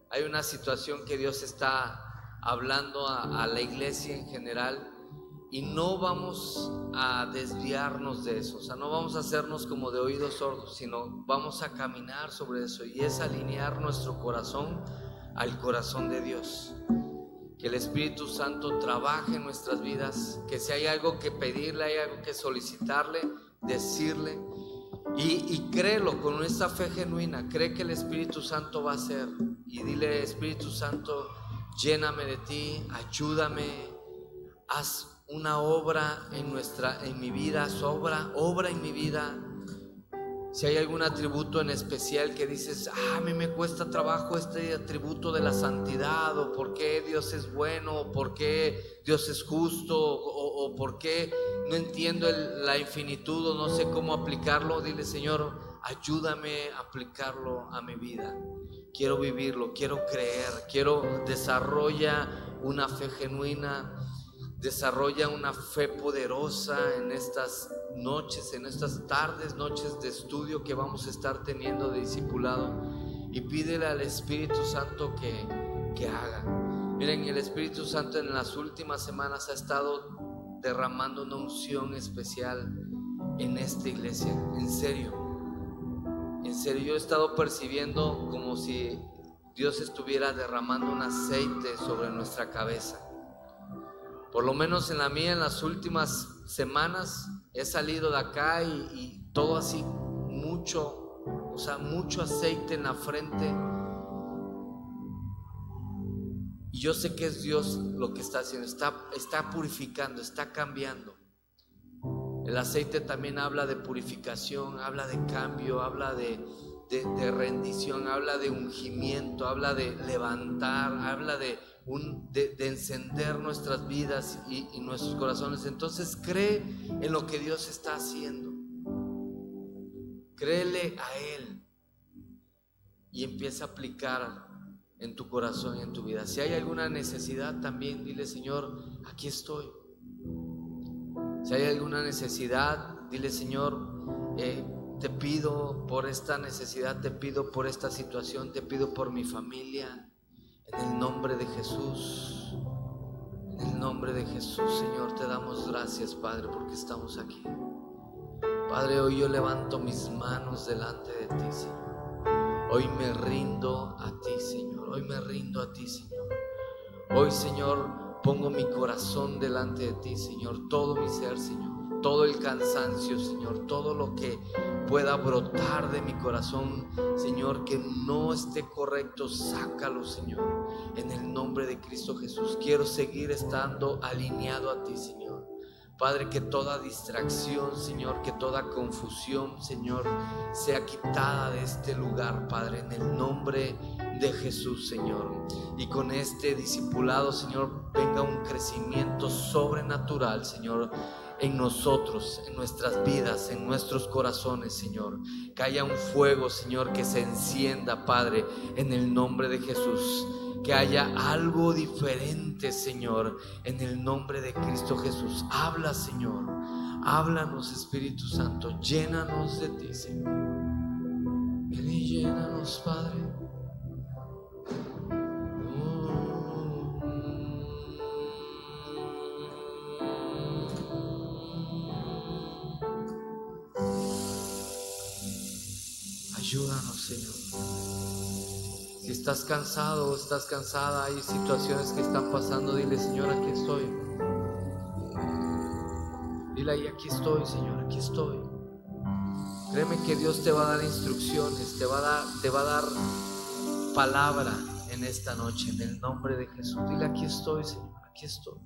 hay una situación que Dios está hablando a la iglesia en general, y no vamos a desviarnos de eso. O sea, no vamos a hacernos como de oídos sordos, sino vamos a caminar sobre eso, y es alinear nuestro corazón al corazón de Dios. Que el Espíritu Santo trabaje en nuestras vidas, que si hay algo que pedirle, hay algo que solicitarle, decirle, y créelo con esa fe genuina. Cree que el Espíritu Santo va a hacer, y dile: Espíritu Santo, lléname de ti, ayúdame, haz una obra en mi vida, haz obra en mi vida. Si hay algún atributo en especial que dices: a mí me cuesta trabajo este atributo de la santidad, o por qué Dios es bueno, o por qué Dios es justo, o por qué no entiendo la infinitud, o no sé cómo aplicarlo, dile: Señor, ayúdame a aplicarlo a mi vida. Quiero vivirlo, quiero creer, desarrolla una fe genuina, desarrolla una fe poderosa en estas noches, en estas tardes, noches de estudio que vamos a estar teniendo de discipulado, y pídele al Espíritu Santo que haga. Miren, el Espíritu Santo en las últimas semanas ha estado derramando una unción especial en esta iglesia. En serio, yo he estado percibiendo como si Dios estuviera derramando un aceite sobre nuestra cabeza. Por lo menos en la mía, en las últimas semanas, he salido de acá y todo así, mucho aceite en la frente. Y yo sé que es Dios lo que está haciendo, está purificando, está cambiando. El aceite también habla de purificación, habla de cambio, habla de rendición, habla de ungimiento, habla de levantar, habla de encender nuestras vidas y nuestros corazones. Entonces cree en lo que Dios está haciendo, créele a Él y empieza a aplicar en tu corazón y en tu vida. Si hay alguna necesidad, también dile: Señor, aquí estoy. Si hay alguna necesidad, dile: Señor, te pido por esta necesidad, te pido por esta situación, te pido por mi familia. En el nombre de Jesús, en el nombre de Jesús, Señor, te damos gracias, Padre, porque estamos aquí. Padre, hoy yo levanto mis manos delante de ti, Señor. Hoy me rindo a ti, Señor. Hoy me rindo a ti, Señor. Hoy, Señor, pongo mi corazón delante de ti, Señor. Todo mi ser, Señor. Todo el cansancio, Señor. Todo lo que pueda brotar de mi corazón, Señor, que no esté correcto, sácalo, Señor. En el nombre de Cristo Jesús. Quiero seguir estando alineado a ti, Señor. Padre, que toda distracción, Señor, que toda confusión, Señor, sea quitada de este lugar, Padre, en el nombre de Jesús, Señor. Y con este discipulado, Señor, venga un crecimiento sobrenatural, Señor, en nosotros, en nuestras vidas, en nuestros corazones, Señor. Que haya un fuego, Señor, que se encienda, Padre, en el nombre de Jesús. Que haya algo diferente, Señor, en el nombre de Cristo Jesús. Habla, Señor. Háblanos, Espíritu Santo. Llénanos de ti, Señor. Ven y llénanos, Padre. Ayúdanos, Señor. Si estás cansado o estás cansada, hay situaciones que están pasando, dile: Señor, aquí estoy. Dile ahí: aquí estoy, Señor, aquí estoy. Créeme que Dios te va a dar instrucciones, te va a dar palabra en esta noche, en el nombre de Jesús. Dile: aquí estoy, Señor, aquí estoy.